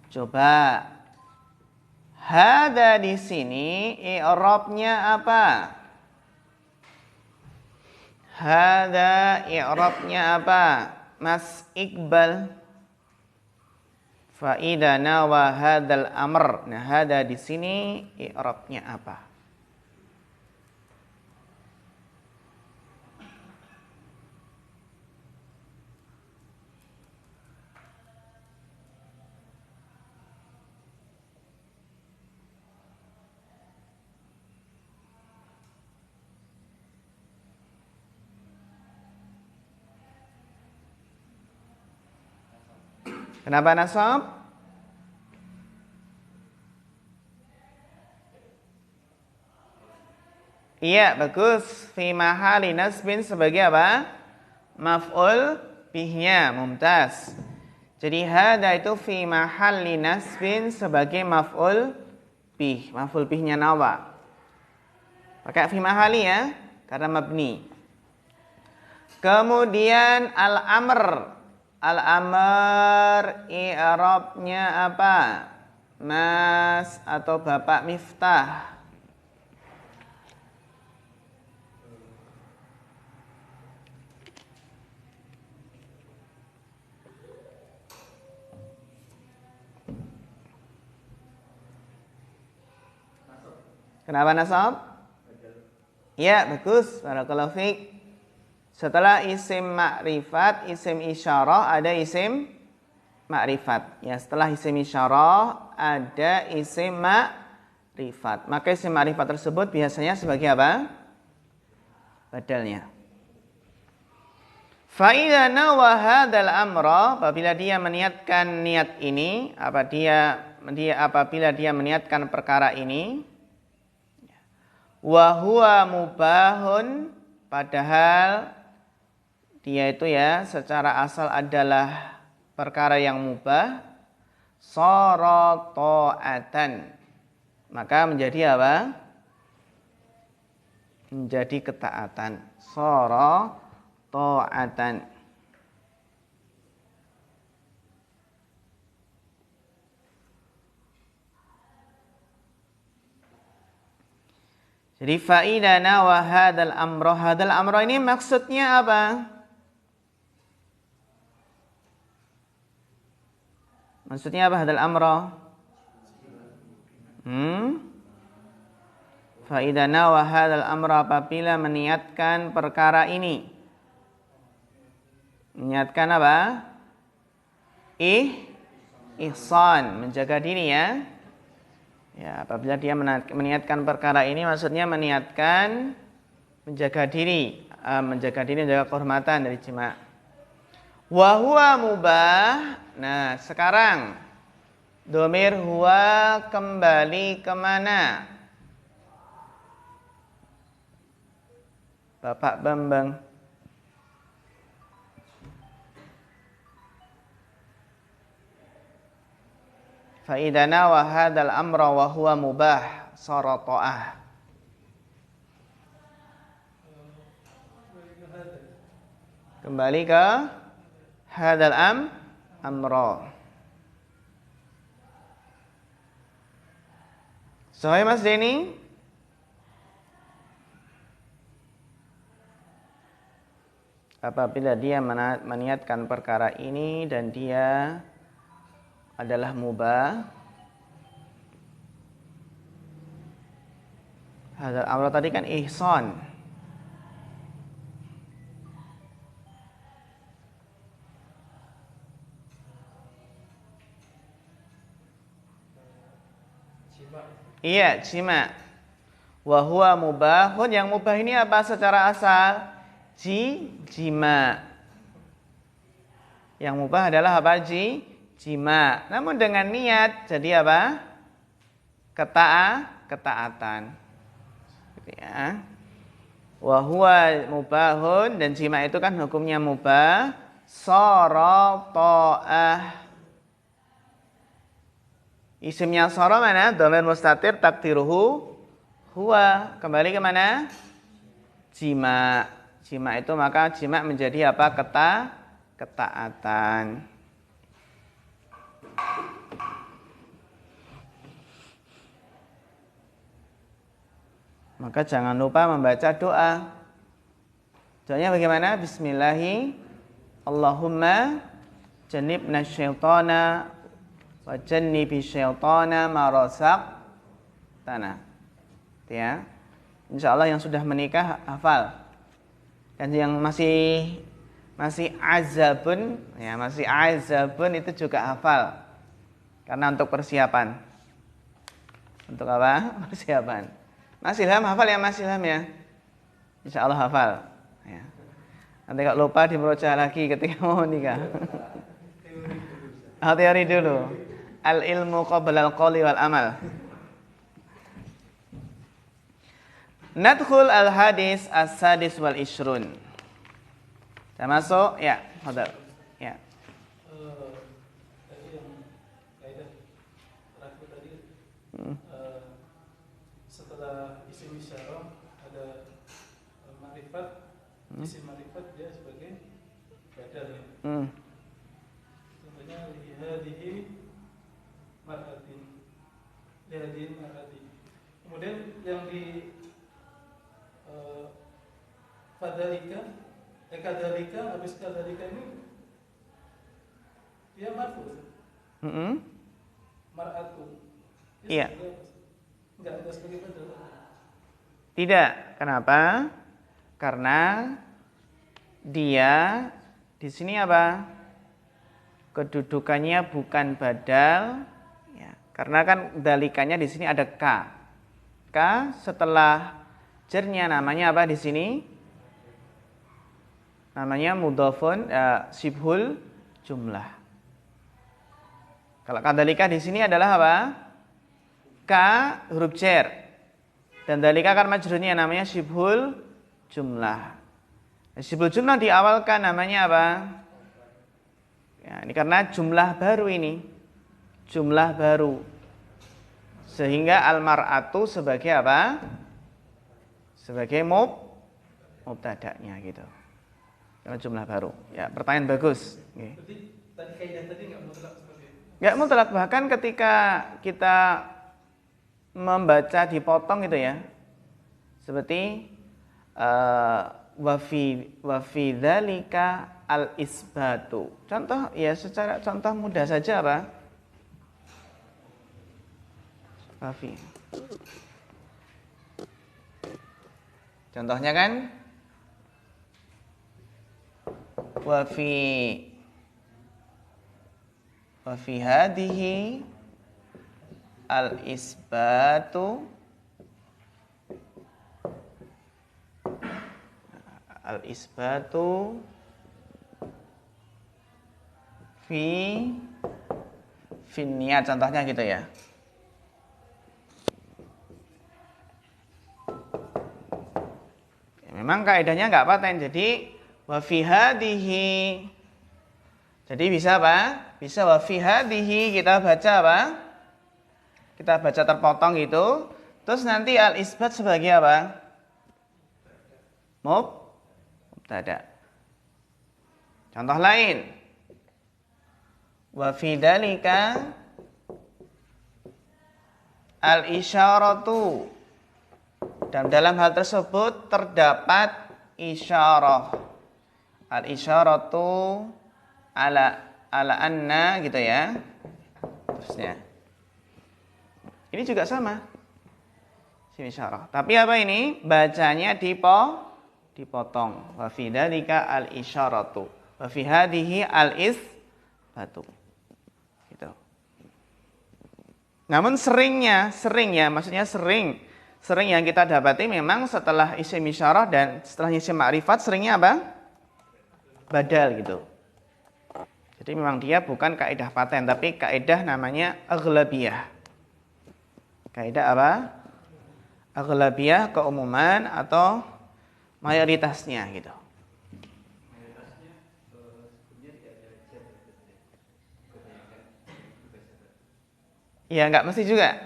Coba hadza di sini i'rabnya apa? Hadza i'rabnya apa? Mas Iqbal. Fa'idha nawa hadzal amr. Nah, hadza di sini i'rabnya apa? Kenapa nasab? Iya, bagus. Fi mahali nasbin sebagai apa? Maf'ul bihnya, mumtaz. Jadi hada itu fi mahali nasbin sebagai maf'ul bih. Maf'ul bihnya nawa. Pakai fi mahali ya, karena mabni. Kemudian al-amr. Al-amr i'rabnya apa? Mas atau Bapak Miftah? Kenapa nasab? Ya, bagus. Barakallahu fiik. Setelah isim ma'rifat, isim isyarah, ada isim ma'rifat. Ya, setelah isim isyarah ada isim ma'rifat. Maka isim ma'rifat tersebut biasanya sebagai apa? Badalnya. Fa idza nawa hadzal amra, apabila dia meniatkan niat ini, apabila dia meniatkan perkara ini, wa huwa mubahun, padahal dia itu ya secara asal adalah perkara yang mubah, shara ta'atan, maka menjadi apa? Menjadi ketaatan. Shara ta'atan. Jadi fa'idha nawa hadzal amra. Hadzal amra ini maksudnya apa? Maksudnya apa hadzal amra? Fa'idha nawa hadzal amra, apabila meniatkan perkara ini. Meniatkan apa? Ihsan, menjaga diri ya. Ya, apabila dia meniatkan perkara ini, maksudnya meniatkan menjaga diri, menjaga kehormatan dari jima'. Wa huwa mubah. Nah, sekarang dhamir huwa kembali kemana? Bapak Bambang. Fa idza nawa hadzal amra wa huwa mubah sara ta'ah. Kembali ke hadzal amra. Sahih Mas Denny? Apabila dia meniatkan perkara ini dan dia adalah mubah. Hadzal amra tadi kan ihsan. Iya, jima. Wa huwa mubahun, yang mubah ini apa secara asal? Jima. Yang mubah adalah apa? Jima. Namun dengan niat jadi apa? Ketaatan. Gitu ya. Wa huwa mubahun, dan jima itu kan hukumnya mubah. Sara ta'ah. Isimnya sara mana? Dhamir mustatir takdiruhu huwa. Kembali ke mana? Jima. Jima itu maka jima menjadi apa? Ketaatan. Maka jangan lupa membaca doa. Doanya bagaimana? Bismillahi Allahumma jannibna syaitana wa jannibi syaitana ma razaqtana. Ya. Insyaallah yang sudah menikah hafal. Dan yang masih azabun, ya masih azabun itu juga hafal. Karena untuk persiapan. Untuk apa? Persiapan. Mas Ilham hafal ya Mas Ilham ya? Insyaallah hafal. Ya. Nanti kalau lupa dimurojaah lagi ketika mau nikah. Teori dulu. Al ilmu qabla al qawli wal amal. Nadkhul al hadis as-sadis wal ishrun. Sudah masuk? Ya, hadar. Ya. Tadi yang kaidah terakhir tadi setelah isim isyarah ada ma'rifat. Isim ma'rifat dia sebagai badal ya. Contohnya lihadihi mar'atin. Lihadihi mar'atin. Kemudian yang di fadalika, kadalika, habis kadalika ini dia marfu. Mar'atu. Iya. Enggak ada sebagai badal. Tidak. Kenapa? Karena dia di sini apa? Kedudukannya bukan badal, ya. Karena kan dalikanya di sini ada ka. Ka setelah jernya namanya apa di sini? Namanya mudhafun sibhul jumlah. Kalau kadalika di sini adalah apa? Ka huruf jar. Dan dalika kan majrurnya namanya sibhul jumlah. Sibhul jumlah diawalkan namanya apa? Ya, ini karena jumlah baru ini. Jumlah baru. Sehingga al-mar'atu sebagai apa? Sebagai mubtada'nya gitu. Karena jumlah baru. Ya, pertanyaan bagus. Okay. Berarti tadi kaidah tadi enggak mutlak seperti itu. Enggak mutlak, bahkan ketika kita membaca dipotong gitu ya. Seperti wa fi dzalika al-isbatu. Contoh ya secara contoh mudah saja apa? Wafi. Contohnya kan wa fi hadhihi al-isbatu fi niat, contohnya gitu ya. memang kaidahnya nggak paten. Jadi wa fi hadhihi. Jadi bisa apa? Bisa wa fi hadhihi kita baca apa? Kita baca terpotong gitu. Terus nanti al-isbat sebagai apa? Mubtada. Contoh lain. Wa fi dzalika al-isyaratu. Dan dalam hal tersebut terdapat isyarah. Al-isyaratu ala anna gitu ya. Terusnya. Ini juga sama. Isyarah. Tapi apa ini? Bacanya dipotong. Wa fi dzalika al-isyaratu. Wa fi hadhihi al-isbatu. Gitu. Namun seringnya, maksudnya sering yang kita dapati memang setelah isim isyarah dan setelah isim ma'rifat seringnya apa? Badal gitu. Jadi memang dia bukan kaidah paten, tapi kaidah namanya aghlabiyah. Kaidah apa? Aghlabiyah, keumuman atau mayoritasnya gitu. Ya nggak mesti juga.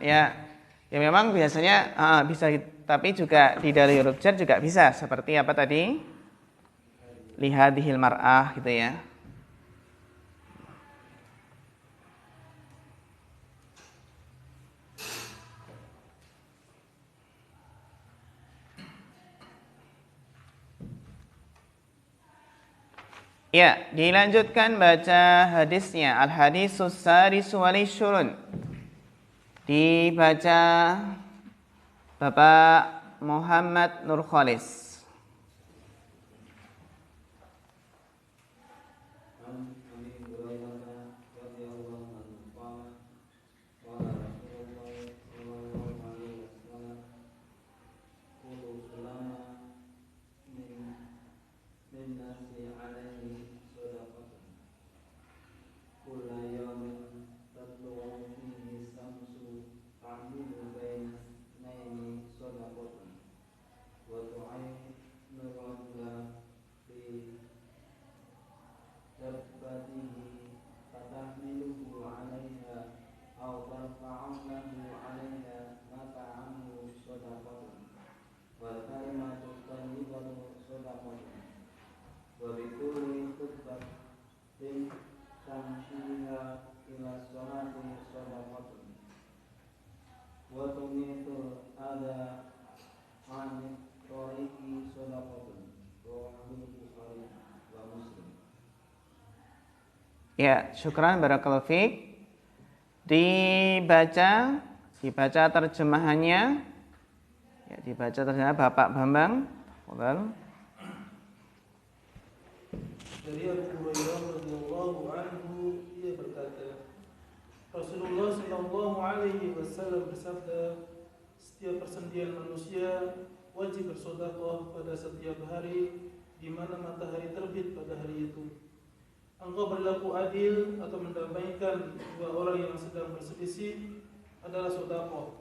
Ya memang biasanya bisa, tapi juga di dari huruf jar juga bisa. Seperti apa tadi? Lihadihil mar'ah gitu ya. Ya, dilanjutkan baca hadisnya. Al-hadisus sadisu wal ishrun. Dibaca Bapak Muhammad Nur Khalis. Ya, syukran barakallahu fiik. Dibaca terjemahannya. Ya, dibaca terjemahan Bapak Bambang. Dari Abu Hurairah radhiyallahu anhu, ia berkata, Rasulullah sallallahu alaihi wasallam bersabda, setiap persendian manusia wajib bersedekah pada setiap hari di mana matahari terbit pada hari itu. Engkau berlaku adil atau mendamaikan dua orang yang sedang berselisih adalah sedekah.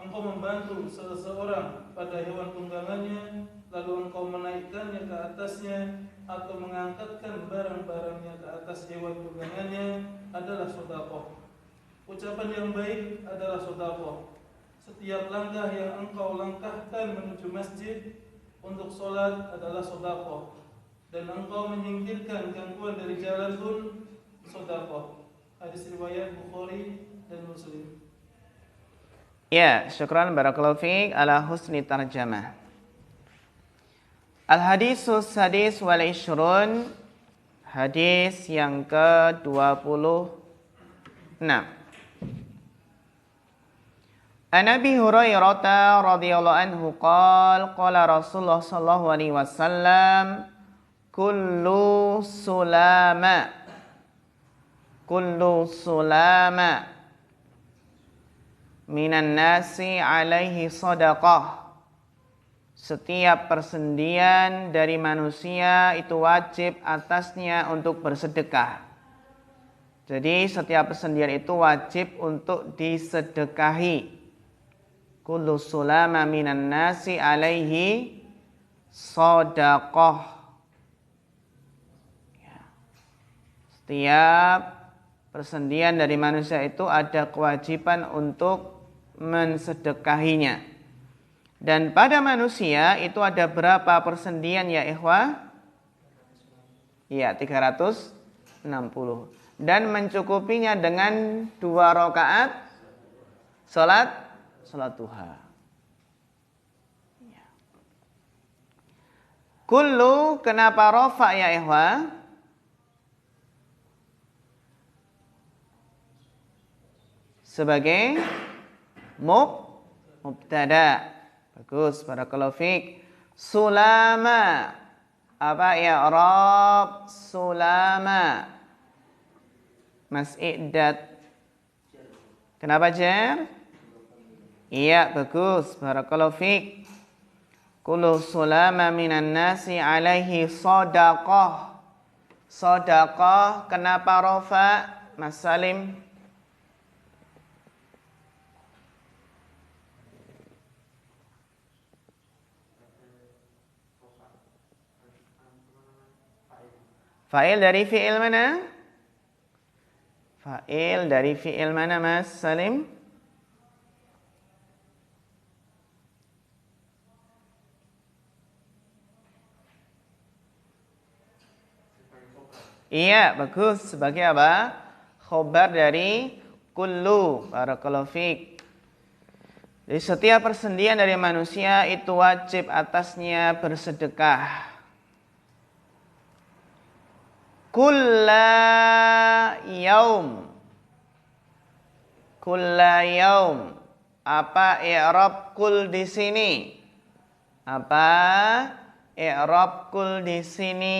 Engkau membantu seseorang pada hewan tunggangannya, lalu engkau menaikkannya ke atasnya atau mengangkatkan barang-barangnya ke atas hewan tunggangannya adalah sedekah. Ucapan yang baik adalah sedekah. Setiap langkah yang engkau langkahkan menuju masjid untuk sholat adalah sedekah. Dan engkau menyingkirkan gangguan dari jalan pun sedekah. Hadis riwayat Bukhari dan Muslim. Ya, syukran barakallahu fiik ala husni tarjamah. Al-hadisus sadis wal ishrun, hadis yang ke-26. An Abi Hurairah radhiyallahu anhu qala qala Rasulullah sallallahu alaihi wasallam kullu sulama minan nasi alaihi sadaqah. Setiap persendian dari manusia itu wajib atasnya untuk bersedekah. Jadi setiap persendian itu wajib untuk disedekahi. Kullu sulama minan nasi alaihi shadaqah. Ya. Setiap persendian dari manusia itu ada kewajiban untuk mensedekahinya. Dan pada manusia itu ada berapa persendian ya ikhwah? Iya, 360. Dan mencukupinya dengan 2 rakaat salat duha. Kullu, kenapa rafa ya ikhwah? Sebagai mubtada. Bagus, barakallahu fiik. Sulama. Apa i'rab sulama? Mas Iqdad. Kenapa jar? Iya, bagus, barakallahu fiik. Kullu sulama minan nasi alaihi shadaqah. Shadaqah, kenapa rafa? Mas Salim. Fa'il dari fi'il mana? Fa'il dari fi'il mana Mas Salim? Iya, bagus. Sebagai apa? Khobar dari kullu. Barakallahu fiik. Jadi setiap persendian dari manusia itu wajib atasnya bersedekah. Kulla yaum. Kulla yaum. Apa i'rab kul di sini? Apa i'rab kul di sini?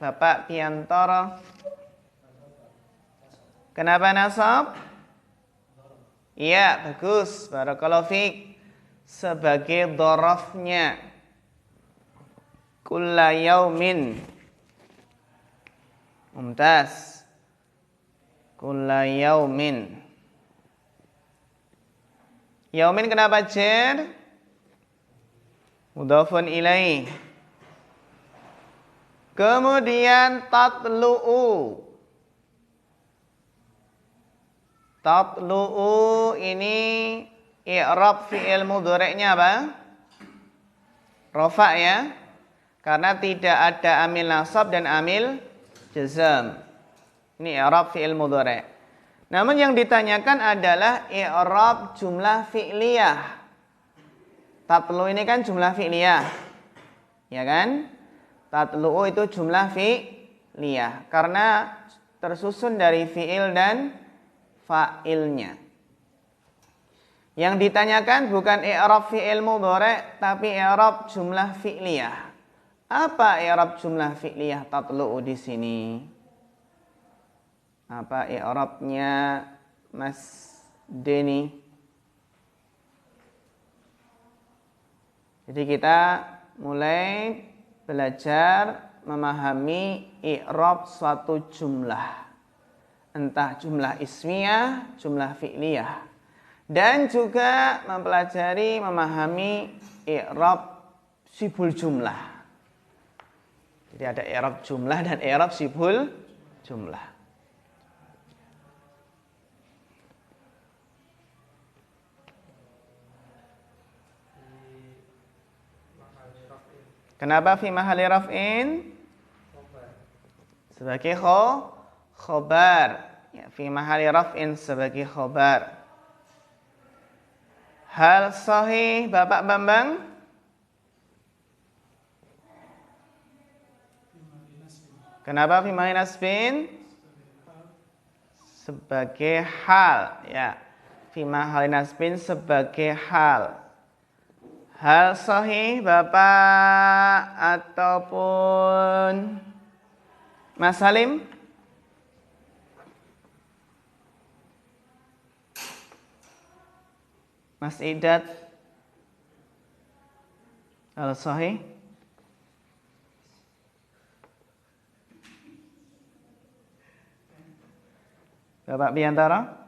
Bapak Piantoro. Kenapa nasab? Iya, bagus. Barakallahu fiik. Sebagai dhorofnya. Kulla yaumin. Mumtaz. Kulla yaumin. Yaumin kenapa jar? Mudhafun ilaih. Kemudian tatlu'u. Tatlu'u ini i'rab fi'il mudhari'nya apa? Rafa ya. Karena tidak ada amil nasab dan amil jazam. Ini i'rab fi'il mudhari'. Namun yang ditanyakan adalah i'rab jumlah fi'liyah. Tatlu ini kan jumlah fi'liyah. Ya kan? Tatlu'u itu jumlah fi'liyah. Karena tersusun dari fi'il dan fa'ilnya. Yang ditanyakan bukan i'rab fi'il mudhari' tapi i'rab jumlah fi'liyah. Apa i'rab jumlah fi'liyah tatlu'u di sini? Apa i'rabnya Mas Deni? Jadi kita mulai belajar memahami i'rab suatu jumlah. Entah jumlah ismiyah, jumlah fi'liyah. Dan juga mempelajari memahami i'rab sibul jumlah. Jadi ada i'rab jumlah dan i'rab sibul jumlah. Kenapa fi mahalli raf'in? Sebagai khobar. Ya, fi mahalli raf'in sebagai khobar. Hal sahih Bapak Bambang? Kenapa fi mahalli nasbin? Sebagai hal, ya. Fi mahalli nasbin sebagai hal. Hal sahih Bapak ataupun Mas Salim? Mas Iqdad? Hal sahih? Bapak Biantara?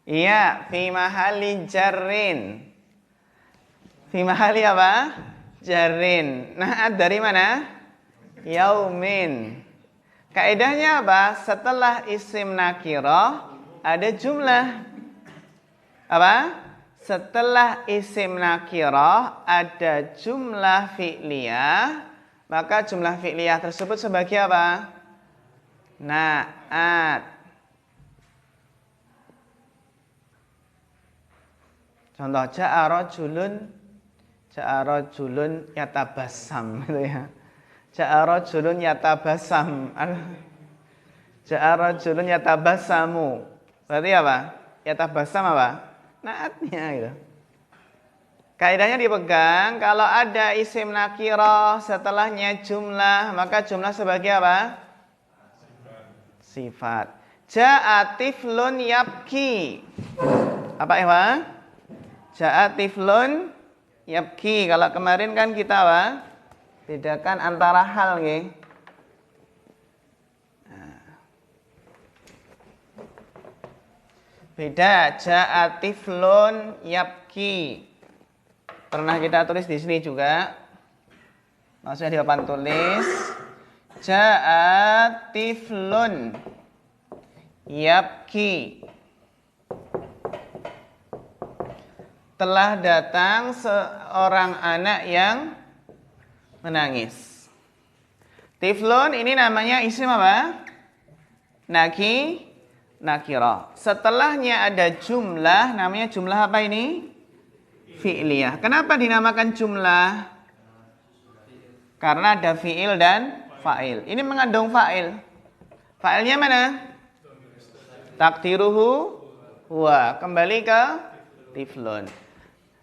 Iya, fi mahalli jarrin. Fi mahali apa? Jarrin. Na'at dari mana? Yaumin. Kaidahnya apa? Setelah isim nakirah ada jumlah. Apa? Setelah isim nakirah ada jumlah fi'liyah, maka jumlah fi'liyah tersebut sebagai apa? Na'at. Contoh ja'a rajulun yatabassam gitu ya. Ja'a rajulun yatabassam. Ja'a rajulun yatabassamu. Berarti apa? Yatabassam apa? Naatnya gitu. Kaidahnya dipegang kalau ada isim nakirah setelahnya jumlah, maka jumlah sebagai apa? Sifat. Ja'a tiflun yabki. Apa Ikhwan? Ja'a tiflun yabki. Kalau kemarin kan kita apa? Bedakan antara hal nggih. Beda ja'a tiflun yabki. Pernah kita tulis di sini juga. Maksudnya di papan tulis ja'a tiflun yabki. Telah datang seorang anak yang menangis. Tiflun ini namanya isim apa? Nakirah. Setelahnya ada jumlah, namanya jumlah apa ini? Fi'liyah. Kenapa dinamakan jumlah? Karena ada fi'il dan fa'il. Ini mengandung fa'il. Fa'ilnya mana? Takdiruhu huwa. Kembali ke tiflun.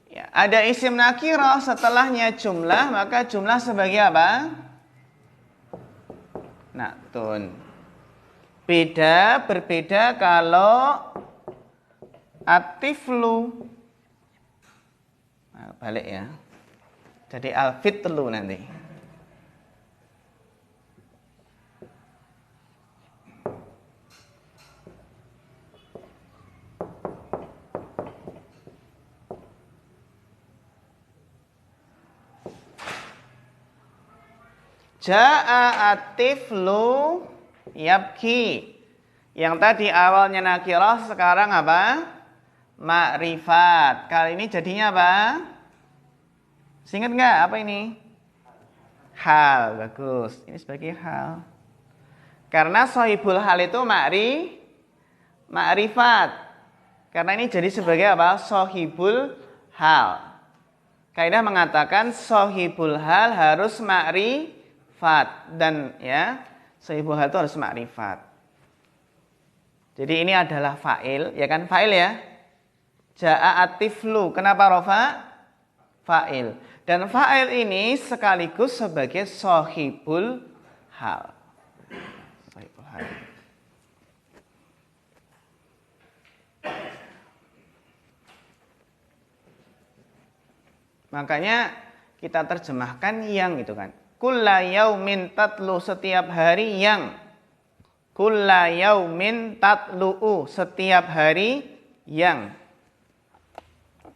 Ya, ada isim nakirah setelahnya jumlah, maka jumlah sebagai apa? Na'tun. Berbeda kalau atiflu. Nah, balik ya. Jadi al-fitlu nanti. Ja'a atiflu yabki. Yang tadi awalnya nakirah, sekarang apa? Ma'rifat. Kali ini jadinya apa? Ingat nggak apa ini? Hal. Bagus. Ini sebagai hal. Karena sohibul hal itu ma'rifat. Karena ini jadi sebagai apa? Sohibul hal. Kaidah mengatakan sohibul hal harus ma'rifat. Dan ya, sohibul hal itu harus ma'rifat. Jadi ini adalah fa'il, ya kan? Fa'il ya. Ja'a atiflu. Kenapa rofa? Fa'il. Dan fa'il ini sekaligus sebagai sohibul hal. Sohibul hal. Makanya kita terjemahkan yang itu kan. Kulla yaumin tatlu, setiap hari yang. Kulla yaumin tatlu'u, setiap hari yang.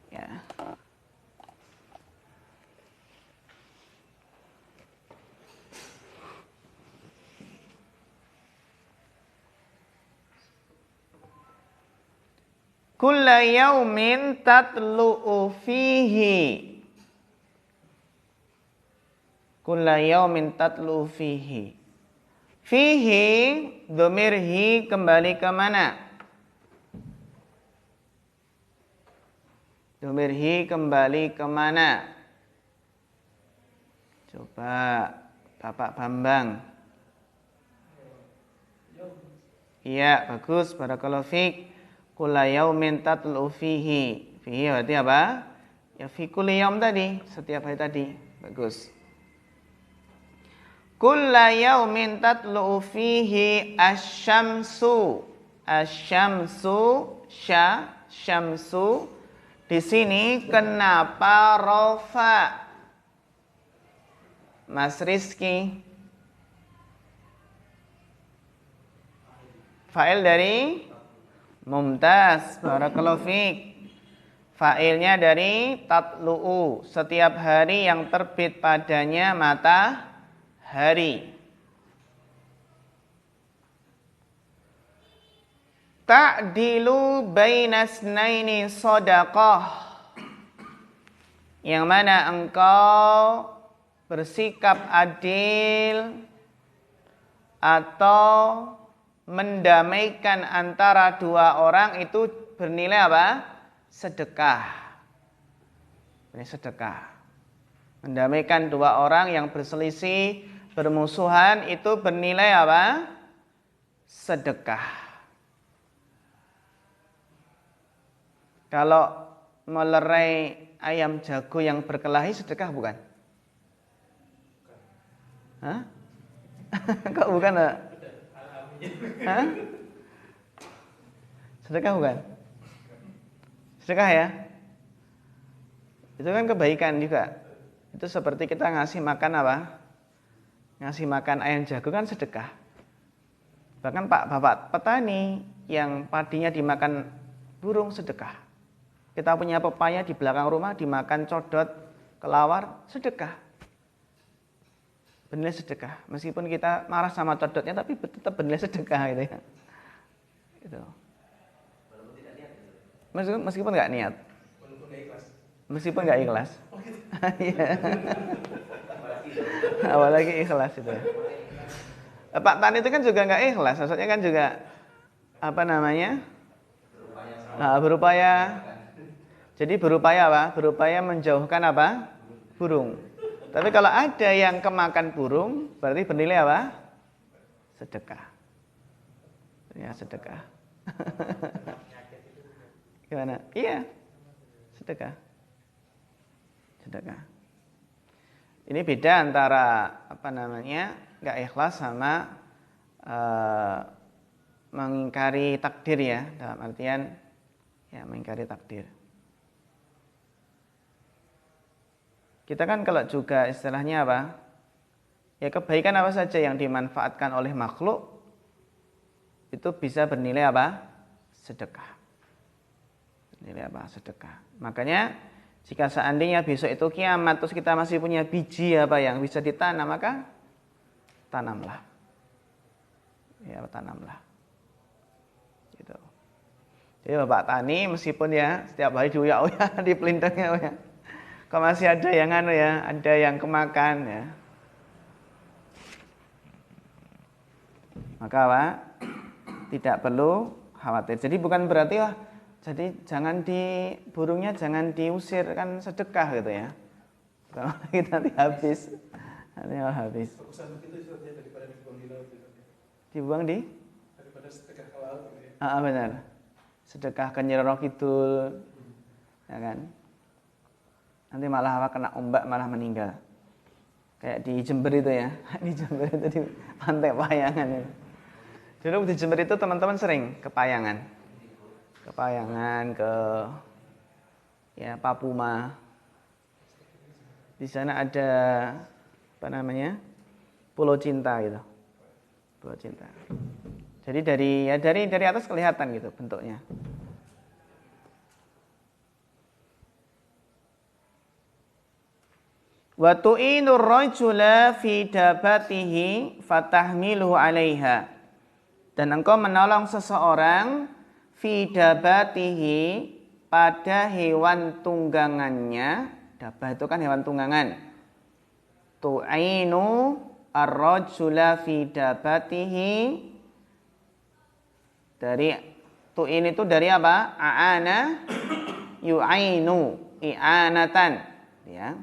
Ya. Kulla yaumin tatlu'u fihi. Kulla yaumin tatlu'u fihi. Fihi, dhamir hi kembali ke mana? Dhamir hi kembali ke mana? Coba Bapak Bambang. Iya, bagus. Barakallahu fiik. Kulla yaumin tatlu'u fihi. Fihi berarti apa? Ya fi kulli yaum tadi, setiap hari tadi. Bagus. Kulla yaumin tatlu'u fihi asy-syamsu. Asy-syamsu, syamsu. Di sini kenapa rofa? Mas Rizky. Fa'il dari mumtaz. Barakallahu fiik. Fa'ilnya dari tatlu'u, setiap hari yang terbit padanya matahari. Ta'dilu bainasnaini shadaqah, yang mana engkau bersikap adil atau mendamaikan antara dua orang itu bernilai apa? Sedekah. Ini sedekah. Mendamaikan dua orang yang berselisih, bermusuhan itu bernilai apa? Sedekah. Kalau melerai ayam jago yang berkelahi sedekah bukan? Hah? Kok bukan? Hah? Sedekah bukan? Sedekah ya? Itu kan kebaikan juga. Itu seperti kita ngasih makan apa? Ngasih makan ayam jago kan sedekah. Bahkan bapak petani yang padinya dimakan burung sedekah. Kita punya pepaya di belakang rumah dimakan codot, kelawar, sedekah. Bernilai sedekah. Meskipun kita marah sama codotnya tapi tetap bernilai sedekah gitu ya. Gitu. Meskipun nggak niat. Meskipun nggak ikhlas. Apalagi ikhlas itu ya. Pak Tani itu kan juga nggak ikhlas. Maksudnya kan juga apa namanya? Berupaya. Jadi berupaya apa? Berupaya menjauhkan apa? Burung. Tapi kalau ada yang kemakan burung, berarti bernilai apa? Sedekah. Ya, sedekah. Gimana? Iya. Sedekah. Sedekah. Ini beda antara apa namanya? Enggak ikhlas sama mengingkari takdir ya, dalam artian ya mengingkari takdir. Kita kan kalau juga istilahnya apa? Ya kebaikan apa saja yang dimanfaatkan oleh makhluk itu bisa bernilai apa? Sedekah. Bernilai apa? Sedekah. Makanya jika seandainya besok itu kiamat terus kita masih punya biji apa yang bisa ditanam, maka tanamlah. Ya, tanamlah. Gitu. Jadi Bapak Tani meskipun ya setiap hari diuyak-uyak di pelintangnya ya. Kalau masih ada yang ada yang kemakan ya. Maka apa? Tidak perlu khawatir. Jadi bukan berarti jadi burungnya jangan diusir, kan sedekah gitu ya. Kalau kita nanti habis. Nanti habis. Daripada dibuang di laut gitu. Dibuang di? Daripada sedekah ke laut gitu ya. Benar. Sedekah ke Nyi Roro Kidul. Ya kan? Nanti malah kena ombak malah meninggal. Kayak di Jember itu ya. Di Jember itu di Pantai Payangan itu. Dulu di Jember itu teman-teman sering ke Payangan. Ke Payangan, ke ya Papuma. Di sana ada apa namanya? Pulau Cinta gitu. Pulau Cinta. Jadi dari atas kelihatan gitu bentuknya. Wa tu'inur rajula fi dabatihi fatahmiluhu 'alaiha. Dan engkau menolong seseorang fi dabatihi pada hewan tunggangannya. Dabah itu kan hewan tunggangan. Tu'inu ar-rajula fi dabatihi. Dari tu'in itu dari apa? A'ana yu'ainu i'anatan, ya.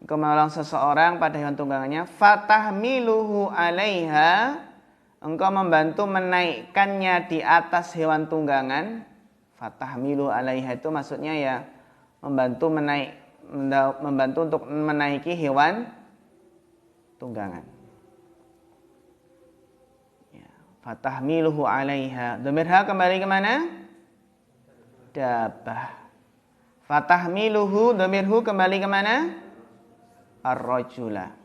Engkau menolong seseorang pada hewan tunggangannya, fatahmiluhu 'alaiha, engkau membantu menaikkannya di atas hewan tunggangan. Fatahmiluhu 'alaiha itu maksudnya ya membantu untuk menaiki hewan tunggangan. Ya, fatahmiluhu 'alaiha. Dhamirha kembali ke mana? Dabah. Fatahmiluhu dhamirhu kembali ke mana? Ar-rajula.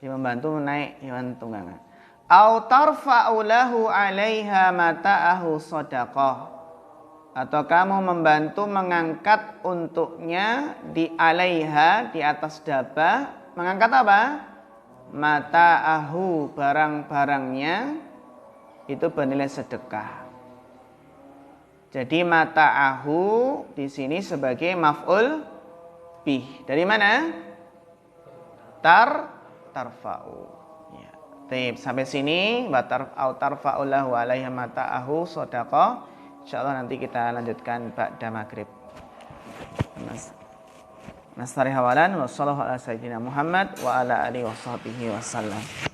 Dia membantu menaik hewan tunggangan. Au tarfa'u lahu 'alaiha mata'ahu shadaqah. atau kamu membantu mengangkat untuknya di alaiha, di atas dabah. Mengangkat apa? Mata'ahu, barang-barangnya itu bernilai sedekah. Jadi mata'ahu di sini sebagai maf'ul bih. Dari mana? Tarfa'u. Ya. Sampai sini wa tarfa'u lahu alaiha mata'ahu shadaqah. Insyaallah nanti kita lanjutkan ba'da maghrib. Nastari hawalan wa sallallahu ala sayyidina Muhammad wa ala alihi wa sahbihi wasallam.